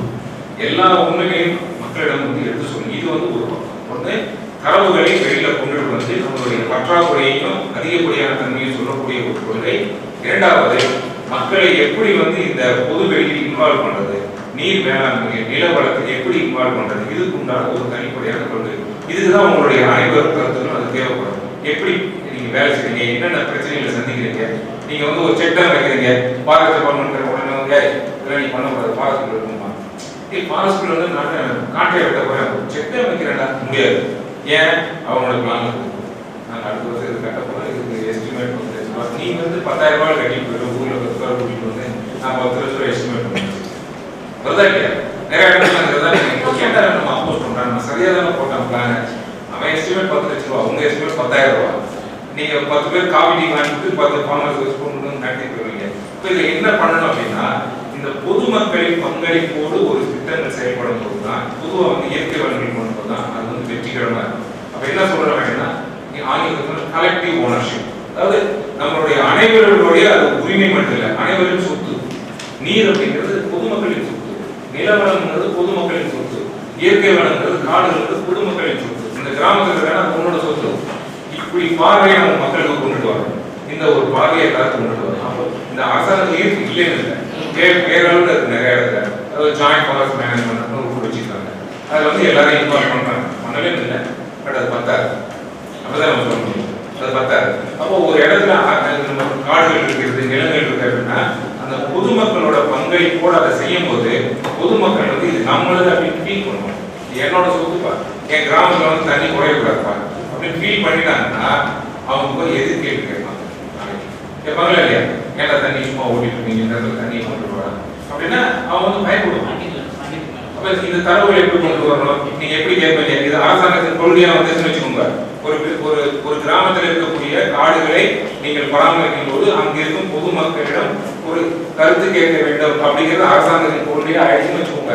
எல்லா உண்மைகளையும் மக்களிடம் வந்து எடுத்து சொல்லணும். இது வந்து ஒரு பக்கம். ஒன்று, தரவுகளை வெளியில கொண்டுட்டு வந்து நம்மளுடைய பற்றாக்குறையையும் அதிகப்படியான தன்மையும் சொல்லக்கூடிய ஒரு கொள்கை. இரண்டாவது, மக்களை எப்படி வந்து இந்த பொது வெளியில் இன்வால்வ் பண்றது, நீர் மேலாண்மை, நில வளத்தை எப்படி இன்வால்வ் பண்றது, இதுக்கு உண்டான ஒரு தனிப்படையான கொள்கை. இதுக்குதான் உங்களுடைய அனைவரும் கருத்துகளும் அது தேவைப்படும். எப்படி நீங்க வேலை செய்றீங்க, என்னென்ன பிரச்சனைகளை சந்திக்கிறீங்க, நீங்க வந்து ஒரு செக் டேம் வைக்கிறீங்க, ஃபாரஸ்ட் டிபார்ட்மெண்ட் உடனே வந்து இதெல்லாம் நீ பண்ணக்கூடாது, ஃபாரஸ்ட் இருக்குமா, ஃபாரஸ்ட் வந்து நான் காட்டை வெட்ட போறேன், செக் டேம் வைக்கிறேன்டா, முடியாது. ஏன்? அவங்களோட பிளான் இருக்கு. நாங்கள் அடுத்த வருஷம் இது கட்ட போறோம், இதுக்கு எஸ்டிமேட் வந்து நீ வந்து 10,000 ரூபாய் கட்டிட்டு போயிடும், ஊர்ல 10 ரூபாய் கூட்டிட்டு வந்து நான் 10 லட்சம் ரூபாய் எஸ்டிமேட் பண்ணுவேன். வருதா இல்லையா? நிறைய இடத்துல கேட்டா நம்ம அப்போஸ் பண்றாங்க, நம்ம சரியா தானே போட்டோம் பிளான். அவன் எஸ்டிமேட் 10 லட்சம் ரூபாய், உங்க எஸ்டிமேட் 10,000 ரூபாய். நீங்க 10 பேர் காபி டீ வாங்கிட்டு 10 ஃபார்மர்ஸ் வச்சு கொண்டு நடத்தி போயிருவீங்க. இப்போ இதை என்ன பண்ணணும் அப்படின்னா, இந்த பொதுமக்களின் பங்களிப்போடு ஒரு திட்டங்கள் செயல்படும் போது தான், பொதுவாக வந்து இயற்கை வளங்கள் கொண்டு தான் அது வந்து வெற்றிகரமாக இருக்கும். அப்ப என்ன சொல்றாங்கன்னா, ஆங்கிலத்தில் கலெக்டிவ் ஓனர்ஷிப், அதாவது நம்மளுடைய அனைவருடைய அது உரிமை மட்டும் இல்லை, அனைவரின் சொத்து. நீர் அப்படிங்கிறது பொதுமக்களின் சொத்து, நிலவளம்ங்கிறது பொதுமக்களின் சொத்து, இயற்கை வளங்கிறது காடுங்கிறது பொதுமக்களின் சொத்து. இந்த கிராமத்தில் வேணா உன்னோட சொத்து. இப்படி பார்வையை நம்ம மக்களுக்கு கொண்டுட்டு வரணும். இந்த ஒரு பார்வையை கருத்து கொண்டுட்டு வரணும். அப்போ இந்த அரசாங்கம் ஈர்ப்பு இல்லைன்னு இல்லை, பேரளவில் இருக்கு நிறைய இடத்துல. அதாவது ஜாயிண்ட் ஃபாரஸ்ட் மேனேஜ்மெண்ட் ஒரு குழு வச்சுருக்காங்க. அதில் வந்து எல்லாரையும் இன்வால்வ் பண்ணுறாங்க. பண்ணவே இல்லை, பட் அது பத்தாது. அப்படிதான் நம்ம சொல்ல முடியும், அது பத்தாது. அப்போ ஒரு இடத்துல காடுகள் இருக்கிறது, நிலங்கள் இருக்கு அப்படின்னா அந்த பொதுமக்களோட பங்களிப்போடு அதை செய்யும் போது பொதுமக்கள் வந்து இது நம்மளது அப்படின்னு ஃபீல் பண்ணுவோம். என்னோட சொத்துப்பா, என் கிராமத்தில் வந்து தண்ணி குறையக்கூடாதுப்பா அப்படின்னு ஃபீல் பண்ணிட்டாங்கன்னா அவங்க போய் எதிர் கேள்வி கேட்பாங்க. கேட்பாங்களா இல்லையா? ஏன்னா தண்ணி சும்மா ஓட்டிட்டு இருக்கீங்க, இந்த இடத்துல தண்ணியை கொண்டு வராங்க அப்படின்னா அவங்க வந்து பயப்படுவாங்க. அப்ப இந்த தரவுகளை எப்படி கொண்டு வரணும், நீங்க எப்படி கேட்பீங்க? இது அரசாங்கத்தின் கொள்கையா வந்து வச்சுக்கோங்க. ஒரு கிராமத்தில் இருக்கக்கூடிய காடுகளை நீங்கள் பராமரிக்கும் போது அங்க இருக்கும் பொதுமக்களிடம் ஒரு கருத்து கேட்க வேண்டும் அப்படிங்கிறது அரசாங்கத்தின் கொள்கையா ஆயிடுச்சுன்னு வச்சுக்கோங்க.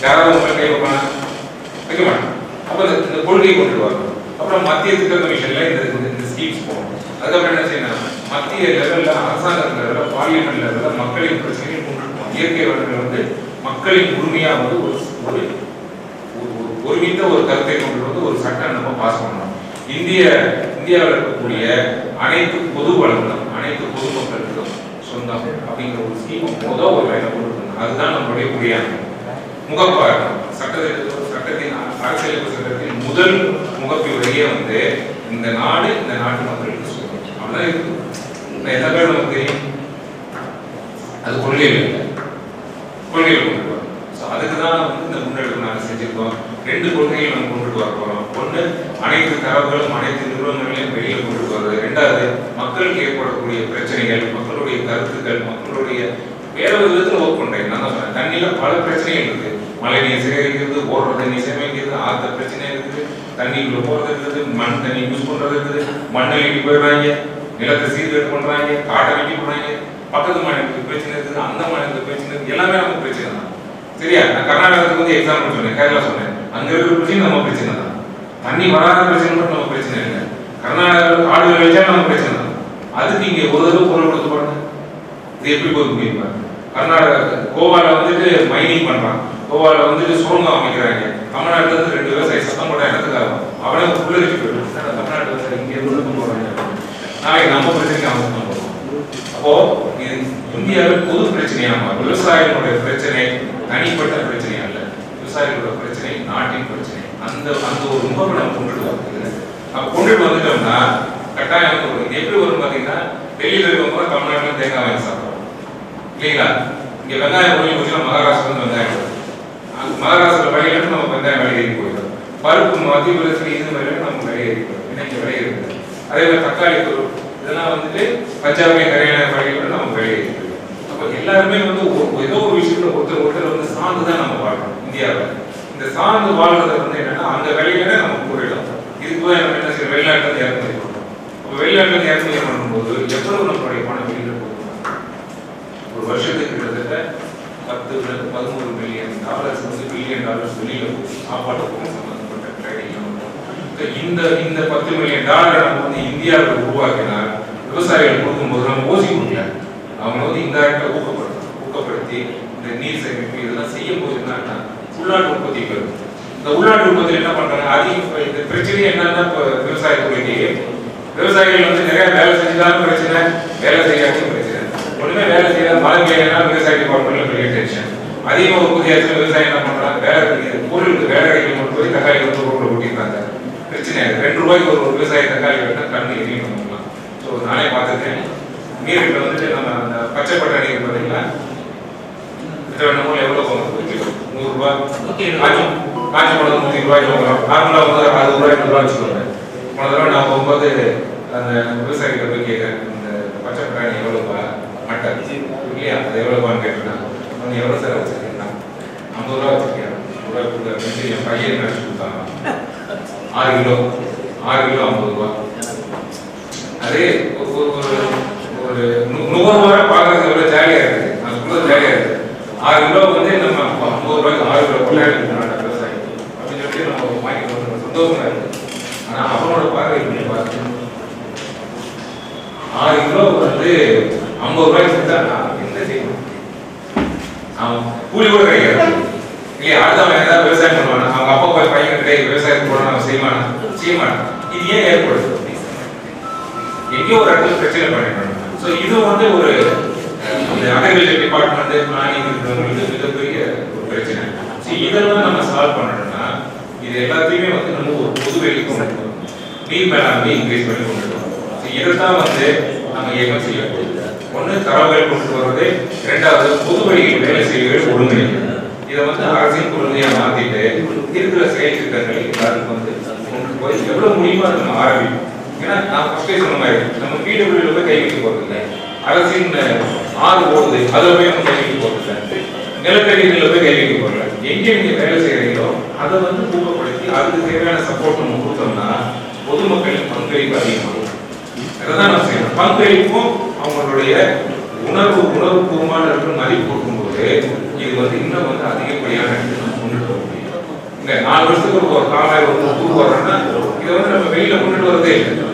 யாராவது உங்கள் கை வைக்க மாட்டோம். அப்ப இந்த கொள்கையை கொண்டு வரணும். அப்புறம் மத்திய திட்ட கமிஷன்ல இந்த ஸ்கீம்ஸ் போகணும். அதுக்கப்புறம் என்ன செய்யணும், மத்திய லெவல்ல, அரசாங்க லெவல்ல, பார்லிமெண்ட் லெவல்ல மக்களின் பிரச்சனையை கொண்டு போகணும். இயற்கை வளங்கள் வந்து மக்களின் உரிமையா வந்து ஒரு ஒருமித்த ஒரு கருத்தை கொண்டு வந்து ஒரு சட்டம் நம்ம பாஸ் பண்ணணும். இந்தியாவில் இருக்கக்கூடிய அனைத்து பொது வளங்களும் அனைத்து பொதுமக்களுக்கும் சொந்தம். சொந்தம் அப்படிங்கிற ஒரு ஸ்கீம் முதல் ஒரு லைனை கொண்டு வரணும். அதுதான் நம்மளுடைய குறியாகும் முகப்பாடு. சட்டத்தின் அரசியலமைப்பு சட்டத்தின் முதல் முகப்புரையே வந்து இந்த நாடு இந்த நாட்டு மக்களுக்கு சொல்லணும். அப்படிதான் இருக்கு. எத்தனை பேர் நமக்கு தெரியும்? அது கொள்கைகள் இல்லை, கொள்கைகள் கொண்டு வரோம். ஸோ அதுக்கு தான் வந்து இந்த முன்னெடுப்பு நாங்கள் செஞ்சிருக்கோம். 2 கொள்கைகள் நம்ம கொண்டுட்டு வர போகிறோம். ஒன்று, அனைத்து தரவுகளும் அனைத்து நிறுவனங்களையும் வெளியில் கொண்டுட்டு வருது. 2வது, மக்களுக்கு ஏற்படக்கூடிய பிரச்சனைகள், மக்களுடைய கருத்துக்கள், மக்களுடைய வேற விதத்தில் ஒர்க் பண்ணுறேன். நான் தான் சொன்னேன், தண்ணியில் பல பிரச்சனைகள் இருக்குது. மழை நீர் சேகரிக்கிறது, ஓடுற தண்ணி சேமிக்கிறது, ஆற்ற பிரச்சனை இருக்குது, தண்ணிக்குள்ள போகிறது இருக்குது, மண் தண்ணி யூஸ் பண்ணுறது இருக்குது, மண்ணை வெட்டி போயிடுறாங்க, நிலத்தை சீர்கேடு பண்ணுறாங்க, காட்டை வெட்டி போடுறாங்க, பக்கத்து மாநிலத்துக்கு பிரச்சனை இருக்குது, அந்த மாநிலத்துக்கு பிரச்சனை இருக்குது, எல்லாமே நமக்கு பிரச்சனை தான். சரியா? நான் கர்நாடகத்துக்கு வந்து எக்ஸாம்பிள் சொன்னேன், கேரளா சொன்னேன். அங்கே இருக்கிற பிரச்சனை நம்ம பிரச்சனை தான். தண்ணி வராத பிரச்சனை மட்டும் நம்ம பிரச்சனை இல்லை. கர்நாடகாவில் காடுகள் வச்சா நம்ம பிரச்சனை தான். அதுக்கு இங்கே ஒரு தடவை பொருள் கொடுத்து பாருங்க, இது எப்படி போய் முடியும்? கர்நாடகா கோவாவில் வந்துட்டு மைனிங் பண்ணுறான், கோவாவில் வந்துட்டு சுரங்கம் அமைக்கிறாங்க. தமிழ்நாட்டில் இருந்து 2 விவசாயி சத்தம் போட்ட இடத்துக்காக அவனே புள்ளரிச்சு போயிட்டு தமிழ்நாட்டு விவசாயி இங்கே கொண்டு போகிறாங்க. நாளைக்கு நம்ம பிரச்சனைக்கு அவன் தான் போகிறோம். அப்போ இது இந்தியாவில் பொது பிரச்சனையாமா? விவசாயிகளுடைய பிரச்சனை தனிப்பட்ட பிரச்சனை அல்ல, விவசாயிகளோட பிரச்சனை நாட்டின் பிரச்சனை. அந்த ஒரு முகமை நம்ம கொண்டுட்டு வரோம். அப்போ கொண்டுட்டு வந்துட்டோம்னா கட்டாயம் எப்படி வரும் பார்த்தீங்கன்னா, டெல்லியில் இருக்கவங்க தமிழ்நாட்டில் தேங்காய் வாங்கி சாப்பிடுவோம் இல்லைங்களா? இங்கே வெங்காயம் மொழி போச்சுன்னா மகாராஷ்டிரா வெங்காயம் வரும். மகாராஷ்டிரா விலையில நம்ம வெங்காயம் விலை ஏறி போயிடும். பருப்பு மத்திய பிரதேசத்தில் இது விலையில நம்ம விலை ஏறி போயிடும். இன்னைக்கு விலை இருக்குது. அதே மாதிரி தக்காளி இதெல்லாம் வந்துட்டு பஞ்சாபி ஹரியானா விலையில நம்ம விலை ஏறி போயிடும். அப்போ எல்லாருமே வந்து ஏதோ ஒரு விஷயத்துல ஒருத்தர் வந்து சார்ந்து தான் நம்ம வாழ்றோம் இந்தியாவில். இந்த சார்ந்து வாழ்றத வந்து என்னன்னா அந்த விலையில நம்ம போயிடும். இதுக்கு போய் நம்ம என்ன செய்யணும்? வெளிநாட்டில் இறக்குமதி பண்ணுறோம். அப்போ வெளிநாட்டில் இறக்குமதி பண்ணும்போது எவ்வளவு நம்மளுடைய பணம் வெளியில் போகுது? ஒரு வருஷத்துக்கு கிட்டத்தட்ட 10-13 மில்லியன் டாலர்ஸ் வந்து பில்லியன் டாலர்ஸ் வெளியில் போகுது சாப்பாட்டுக்கும் சம்பந்தப்பட்ட ட்ரேடிங். இந்த 10 மில்லியன் டாலரை நம்ம வந்து இந்தியாவில் உருவாக்கினா விவசாயிகள் கொடுக்கும்போது நம்ம ஓசி கொடுக்கல, அவங்க வந்து இன்டைரக்டா ஊக்கப்படுத்தி இந்த நீர் சேமிப்பு இதெல்லாம் செய்யும் போது என்னன்னா உள்நாட்டு உற்பத்தி பெறும். இந்த உள்நாட்டு உற்பத்தி என்ன பண்றாங்க? அதிக இந்த பிரச்சனை என்னன்னா விவசாயத்துறைக்கு விவசாயிகள் வந்து நிறைய வேலை செஞ்சாலும் பிரச்சனை, வேலை செய்யாச்சும் பிரச்சனை. ஒண்ணுமே வேலை செய்யல, மழை பெய்யலன்னா விவசாய டிபார்ட்மெண்ட்ல பெரிய டென்ஷன். அதிகமாக உற்பத்தி ஆச்சு, விவசாயம் என்ன பண்றாங்க? வேலை பொருளுக்கு வேலை கிடைக்கும் கொண்டு போய் தக்காளி வந்து ரோட்ல ஓட்டிடுறாங்க. பிரச்சனை 2 ரூபாய்க்கு ஒரு விவசாய தக்காளி வெட்டா கண்ணு எரியும் பண்ணலாம். ஸோ நானே பார்த்துருக்கேன். நீர்கிட்ட வந்துட்டு நம்ம அந்த பச்சை பட்டாணி பார்த்தீங்கன்னா வேணுமோ எவ்வளோ போகும்? 100 ரூபாய். காஞ்சி பழம் 100 ரூபாய்க்கு வாங்கலாம். நார்மலாக வந்து 60 ரூபாய் 100 ரூபாய் வச்சுக்கோங்க. போன தடவை நான் போகும்போது அந்த விவசாயிகிட்ட போய் கேட்குறேன், இந்த பச்சை பட்டாணி எவ்வளோப்பா மட்டை இல்லையா, அது எவ்வளோப்பான்னு கேட்டுருக்காங்க. அவங்க எவ்வளோ சார் வச்சுருக்கீங்கன்னா 50 ரூபா வச்சுருக்கேன். 100 ரூபாய் கொடுக்குறேன். என் பையன் நினச்சி கொடுத்தாங்க 6 கிலோ 50 ரூபா. அதே ஒரு நுகர்வோரை பார்க்கறது எவ்வளோ ஜாலியாக இருக்குது. நான் சொல்றது ஜாலியாக இருக்குது. 6 கிலோ வந்து நம்ம 50 ரூபாய்க்கு 6 கிலோ கொள்ளாயிரம் விவசாயி அப்படின்னு சொல்லி நம்ம வாங்கிட்டு சந்தோஷமா இருக்குது. ஆனால் அவனோட பார்வை பார்த்து 6 கிலோ வந்து 50 ரூபாய்க்கு செஞ்சா என்ன செய்யணும்? அவன் கூலி கூட கிடைக்காது இல்லையா? அடுத்தவன் ஏதாவது விவசாயம் பண்ணுவானா? அவங்க அப்பா போய் பையன் கிட்டே விவசாயத்துக்கு போனா அவன் செய்யமாட்டான். இது ஏன் ஏற்படுது? எங்கேயோ ஒரு இடத்துல பிரச்சனை பண்ணிடுறாங்க. ஸோ இது வந்து ஒரு அக்ரிகல்ச்சர் டிபார்ட்மெண்ட் பிளானிங் இருக்கிறவங்களுக்கு மிகப்பெரிய ஒரு பிரச்சனை. ஸோ இதெல்லாம் நம்ம சால்வ் பண்ணணும்னா இது எல்லாத்தையுமே வந்து நம்ம ஒரு பொது வெளிக்கு கொண்டு வரணும். நீர் மேலாண்மை இன்க்ரீஸ் பண்ணி கொண்டு வரணும். ஸோ இதைத்தான் வந்து நம்ம இயக்கம் செய்யணும். ஒன்று தரவுகள் கொண்டு வர்றது, 2வது பொது வழியில் வேலை செய்வர்கள் ஒழுங்கிணைக்கிறது. இதை வந்து அரசியல் கொள்கையாக மாற்றிட்டு இருக்கிற செயல் திட்டங்களை எல்லாருக்கும் வந்து கொண்டு போய் எவ்வளோ முடியுமோ அதை நம்ம ஆரம்பிக்கும். ஏன்னா நான் ஃபர்ஸ்டே சொன்ன மாதிரி நம்ம PWல போய் கை வைக்க போகிறது இல்லை, அரசின் ஆறு ஓடுது அதில் போய் நம்ம கை வைக்க போகிறது இல்லை, நிலத்தடிகளில் போய் கை வைக்க போகிறது இல்லை. எங்கே நீங்கள் வேலை செய்கிறீங்களோ அதை வந்து ஊக்கப்படுத்தி அதுக்கு தேவையான சப்போர்ட் நம்ம கொடுத்தோம்னா பொதுமக்களின் பங்களிப்பு அதிகமாகும். அதான் நம்ம செய்யணும். பங்களிப்பும் அவங்களுடைய உணர்வுபூர்வமான மதிப்பு கொடுக்கும்போது இது வந்து இன்னும் வந்து அதிகப்படியான கொண்டுட்டு வர முடியும். இந்த 4 வருஷத்துக்கு ஒரு காலாய் ஒரு தூக்கு வர்றோம்னா இதை வந்து நம்ம வெளியில கொண்டுட்டு வரதே இல்லை.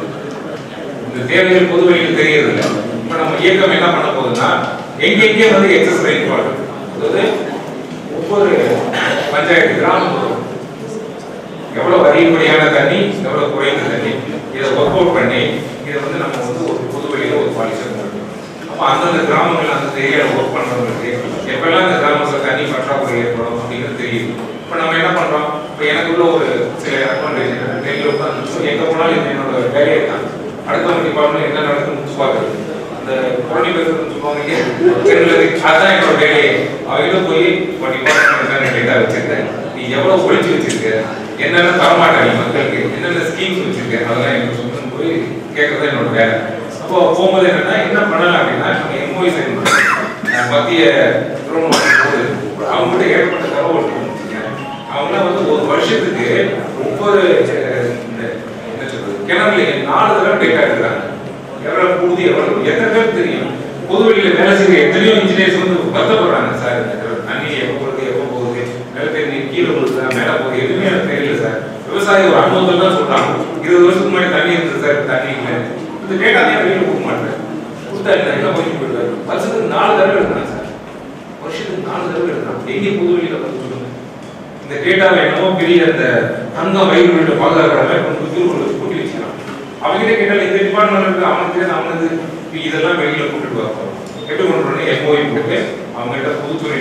இந்த தேவைகள் பொது வெளியில் தெரியறது இல்லை. இப்ப நம்ம இயக்கம் என்ன பண்ண போகுதுன்னா எங்கெங்கே வந்து எக்ஸஸ் ரெயின்ஃபால், அதாவது ஒவ்வொரு பஞ்சாயத்து கிராமம் எவ்வளவு அதிகப்படியான தண்ணி எவ்வளவு குறைந்த தண்ணி இதை ஒர்க் அவுட் பண்ணி இதை வந்து நம்ம வந்து ஒரு பொது வெளியில ஒரு பாலிசி கொண்டு வரணும். அப்போ அந்தந்த கிராமங்கள் அந்த ஏரியாவில் ஒர்க் பண்ணுறவங்களுக்கு எப்பெல்லாம் அந்த கிராமத்தில் தண்ணி பற்றாக்குறை ஏற்படும் அப்படிங்கிறது தெரியுது. இப்போ நம்ம என்ன பண்ணுறோம், இப்போ எனக்குள்ள ஒரு சில அட்வான்டேஜ் டெய்லி உட்காந்து எங்கே போனாலும் இது என்னோட வேலையை தான். அடுத்தவங்க டிபார்ட்மெண்ட் என்ன நடக்குதுன்னு முடிச்சு பார்க்குறது, அந்த குழந்தை பேசுறதுன்னு சொல்லுவாங்க, அதுதான் என்னோட வேலையை. அவங்க போய் இப்போ டிபார்ட்மெண்ட் என்னென்ன டேட்டா வச்சிருக்கேன், நீ எவ்வளோ ஒழிச்சு வச்சிருக்க, என்னென்ன தரமாட்டாங்க மக்களுக்கு, என்னென்ன ஸ்கீம்ஸ் வச்சிருக்க, அதெல்லாம் எனக்கு சொல்லணும்னு போய் கேட்கறது என்னோட வேலை. அப்போ போகும்போது என்னன்னா என்ன பண்ணலாம் அப்படின்னா, நம்ம எம்ஓஐ சைன் மத்திய போது அவங்ககிட்ட ஏற்பட்ட தகவல் அவங்களாம் வந்து ஒரு வருஷத்துக்கு ஒவ்வொரு என்ன சொல்றது கிணறுல 4 தடவை டேட்டா எடுக்கிறாங்க. எவ்வளவு கூடுது எவ்வளவு எத்தனை பேருக்கு தெரியும்? பொதுவெளியில வேலை செய்ய எத்தனையோ இன்ஜினியர்ஸ் வந்து வருத்தப்படுறாங்க, சார் தண்ணி எப்போ போகுது எப்போ போகுது, நிலத்தடி நீர் கீழே போகுதா மேலே போகுது எதுவுமே எனக்கு தெரியல சார். விவசாயி ஒரு அனுபவத்தில் தான் சொல்றாங்க, 20 வருஷத்துக்கு முன்னாடி தண்ணி இருந்தது சார், தண்ணி இல்லை. இந்த டேட்டா தான் வெளியில் கொடுக்க மாட்டேன், கொடுத்தா என்ன போயிட்டு போயிடுவாரு. வருஷத்துக்கு 4 தடவை எடுக்கிறாங்க சார், வருஷத்துக்கு 4 தடவை எடுக்கிறாங்க. எங்கே பொதுவெளியில வந்து சொல்லுங்க. இந்த டேட்டாவை என்னமோ பெரிய அந்த தங்கம் வயிறு பாதுகாக்கிற மாதிரி கொஞ்சம் கூட்டி வச்சுக்கலாம். அவங்ககிட்ட கேட்டால் இந்த டிபார்ட்மெண்ட் அவனுக்கு அவனுக்கு இதெல்லாம் வெளியில கூட்டிட்டு வரப்போம். எப்படி கொண்டு வரணும், எம்ஓஐ போட்டு அவங்ககிட்ட புதுத்துறை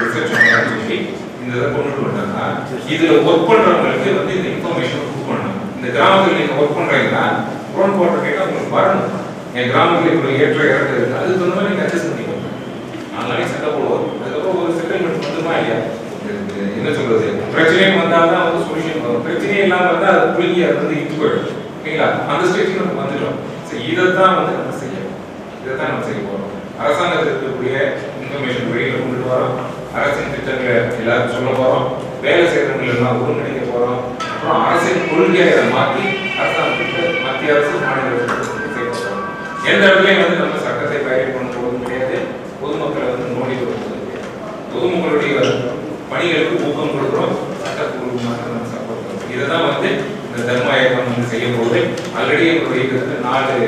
ரிசர்ச் சொல்லி இந்த இதை கொண்டுட்டு வந்தாங்கன்னா இதுல ஒர்க் பண்றவங்களுக்கு வந்து இந்த இன்ஃபர்மேஷன் கொடுக்கணும். இந்த கிராமத்தில் நீங்க ஒர்க் பண்றீங்கன்னா ட்ரோன் போட்ட டேட்டா உங்களுக்கு வரணும். என் கிராமத்தில் இப்போ ஏற்ற இறக்க இருக்கு, அதுக்கு தகுந்த மாதிரி நீங்க அட்ஜஸ்ட் பண்ணிக்கோங்க. 4 நாளைக்கு சண்டை போடுவோம், அதுக்கப்புறம் ஒரு செட்டில்மெண்ட் வந்துமா இல்லையா, என்ன சொல்றது, பிரச்சனையும் வந்தால்தான் வந்து சொல்யூஷன் வரும். பிரச்சனையே இல்லாம இருந்தா அது புளிங்கி அது வந்து இட்டு போயிடும். ஓகேங்களா, அந்த ஸ்டேஜ்க்கு நம்ம வந்துட்டோம். சரி, இதைத்தான் வந்து நம்ம செய்யணும், இதைத்தான் நம்ம செய்ய போறோம். அரசாங்கத்தில் இருக்கக்கூடிய இன்ஃபர்மேஷன் வெளியில கொண்டுட்டு வரோம், அரசின் திட்டங்களை எல்லாரும் சொல்ல போறோம், வேலை செய்யறவங்க எல்லாம் ஒருங்கிணைக்க போறோம். அப்புறம் அரசின் கொள்கையை மாற்றி அரசாங்கத்துக்கு மத்திய அரசு மாநில அரசு செய்ய போறோம். எந்த இடத்துலையும் வந்து நம்ம சட்டத்தை பயிர் பண்ண போவதும் கிடையாது, பொதுமக்களை வந்து நோடி கொடுப்பது கிடையாது. பொதுமக்களுடைய பணிகளுக்கு ஊக்கம் கொடுக்குறோம், சட்டப்பூர்வமாக நம்ம சப்போர்ட் பண்ணுறோம். இதுதான் வந்து இந்த தர்ம இயக்கம் வந்து செய்ய போகுது. ஆல்ரெடி எங்களுடைய 4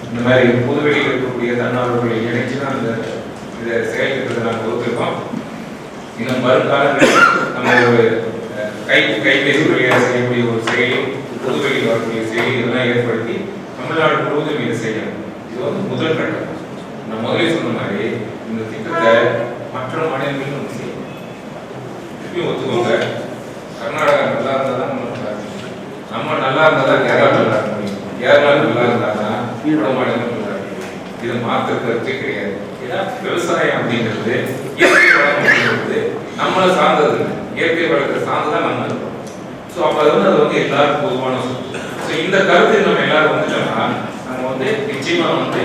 இந்த மாதிரி பொதுவெளியில் இருக்கக்கூடிய தன்னார்வர்களை இணைச்சு தான் இந்த இதை செயல்படுறதை நாங்கள் கொடுத்துருக்கோம். இன்னும் வருங்காலங்களில் நம்ம ஒரு கைபேசி வழியாக செய்யக்கூடிய ஒரு செயலி, பொதுவெளியில் வரக்கூடிய செயலி இதெல்லாம் ஏற்படுத்தி தமிழ்நாடு முழுவதும் இதை செய்யணும். இது வந்து முதல் கட்டம். நான் முதலே சொன்ன மாதிரி இந்த திட்டத்தை மற்ற மாநிலங்களும் நம்ம செய்யணும். திருப்பியும் ஒத்துக்கோங்க, கர்நாடகா நல்லா இருந்தால் தான் நம்ம நல்லா இருந்தால் தான் கேரளா நல்லா இருக்க முடியும், கேரளா நல்லா இருந்தால் தான் வட மாநிலம் நல்லா இருக்க முடியும். இதை மாற்ற கருத்தே கிடையாது. ஏன்னா விவசாயம் அப்படிங்கிறது இயற்கை வளம் அப்படிங்கிறது நம்மளை சார்ந்தது இல்லை, இயற்கை வளத்தை சார்ந்துதான் நம்ம இருக்கோம். ஸோ அப்போ அது வந்து எல்லாரும் பொதுவான சொத்து. ஸோ இந்த கருத்து நம்ம எல்லாரும் வந்துட்டோம்னா நம்ம வந்து நிச்சயமா வந்து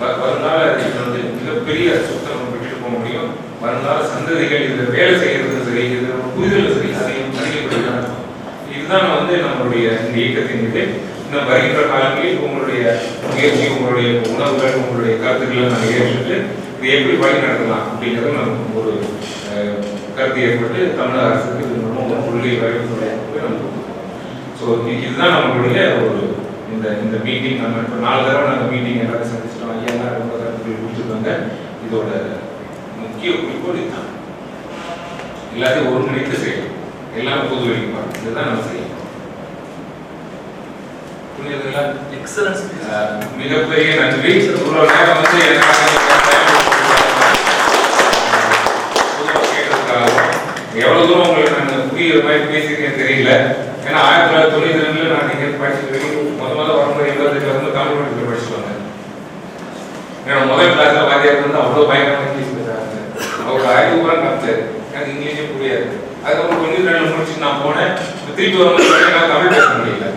வருங்கால வந்து மிகப்பெரிய சொத்தை நம்ம விட்டுட்டு போக முடியும். வருங்கால சந்ததிகள் இதில் வேலை செய்யறது சரி, இதில் புரிதல் சரி அதையும் அதிகப்படுத்தலாம். இதுதான் வந்து நம்மளுடைய இந்த இயக்கத்தின் மீது இன்னும் வருகின்ற காலங்களில் உங்களுடைய முயற்சி, உங்களுடைய உணவுகள், உங்களுடைய கருத்துக்களை நாங்கள் ஏற்றுட்டு இது எப்படி வழி நடத்தலாம் அப்படிங்கிறது நம்ம ஒரு கருத்து ஏற்பட்டு தமிழக அரசுக்கு இது மூலமாக ஒரு கொள்கை வரைவு நம்ம. ஸோ இதுதான் நம்மளுடைய ஒரு இந்த மீட்டிங். நம்ம இப்போ 4 தடவை நாங்கள் மீட்டிங் எல்லாரும் சந்திச்சிட்டோம். ஐயா ரொம்ப கருத்துக்கள் கொடுத்துருக்காங்க. இதோட முக்கிய குறிக்கோள் இதுதான், எல்லாத்தையும் ஒருங்கிணைத்து செய்யணும், எல்லாமே பொது வெளிப்பாடு, இதுதான் நம்ம செய்யணும். எக்ஸலன்ஸ், மிகப்பெரிய நன்றி. இவ்வளவு நேரம் வந்து எவ்வளவு தூரம் உங்களுக்கு நான் புரியுற மாதிரி பேசியிருக்கேன் தெரியல. ஏன்னா 1992 நான் இங்கே படிச்சுட்டு முதல்ல வரும்போது 85 வந்து தமிழ் மீடியத்தில் படிச்சுட்டு வந்தேன். என்னோட முதல் கிளாஸ்ல வாத்தியார் வந்து அவ்வளோ பயங்கரமாக இங்கிலீஷ் பேசுறாங்க, அவரோட அறிவு கூட கற்றுச்சாரு, எனக்கு இங்கிலீஷே புரியாது. அதுக்கப்புறம் 92 முடிச்சுட்டு நான் போனேன். திருப்பி வரும்போது தமிழ் பேச முடியல,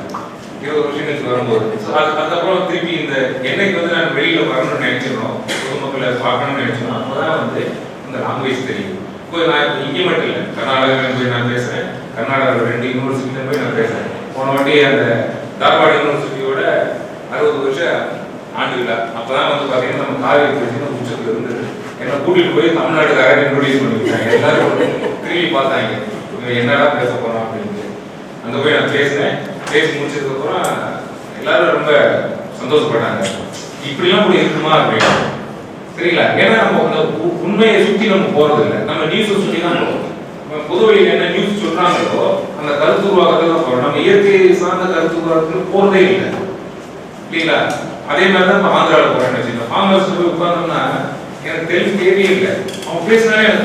20 வருஷம் கழிச்சு வரும்போது. அதுக்கப்புறம் திருப்பி இந்த என்னைக்கு வந்து நான் வெளியில வரணும்னு நினைச்சிடணும், பொதுமக்களை பார்க்கணும்னு நினைச்சோம், அப்போதான் வந்து இந்த லாங்குவேஜ் தெரியும். இப்போ நான் இப்போ இங்கே மட்டும் இல்லை, கர்நாடகாவில் போய் நான் பேசுகிறேன், கர்நாடகாவில் 2 யூனிவர்சிட்டியில் போய் நான் பேசுகிறேன். போன வாட்டி அந்த தார்வாட் யூனிவர்சிட்டியோட 60 வருஷம் ஆண்டு விழா, அப்போ தான் வந்து பார்த்தீங்கன்னா நம்ம காவேரி பிரச்சனை உச்சத்தில் இருந்தது. என்னை கூட்டிகிட்டு போய் தமிழ்நாட்டுக்காரர் இன்ட்ரோடியூஸ் பண்ணிவிட்டாங்க. எல்லாரும் திரும்பி பார்த்தாங்க, இவங்க என்னடா பேச போகிறோம் அப்படின்ட்டு. அங்கே போய் நான் பேசினேன். பேசி முடிச்சதுக்கப்புறம் எல்லாரும் ரொம்ப சந்தோஷப்பட்டாங்க, இப்படிலாம் கூட இருக்குமா அப்படின்னு. சரிங்களா, ஏன்னா நம்ம அந்த உண்மையை சுற்றி நம்ம போறது இல்லை, நம்ம நியூஸை சுற்றி தான் போகிறோம். பொதுவெளியில் என்ன நியூஸ் சொல்றாங்களோ அந்த கருத்து உருவாக்கத்தை தான் போகிறோம். நம்ம இயற்கை சார்ந்த கருத்து உருவாக்கத்துக்கு போறதே இல்லை. இல்லைங்களா? அதே மாதிரி தான் இப்போ ஆந்திராவில் போகிறேன்னு வச்சுக்கோங்க. ஃபார்மர்ஸ் போய் உட்கார்ந்தோம்னா எனக்கு தெலுங்கு தேவையே இல்லை, அவன் பேசினாலே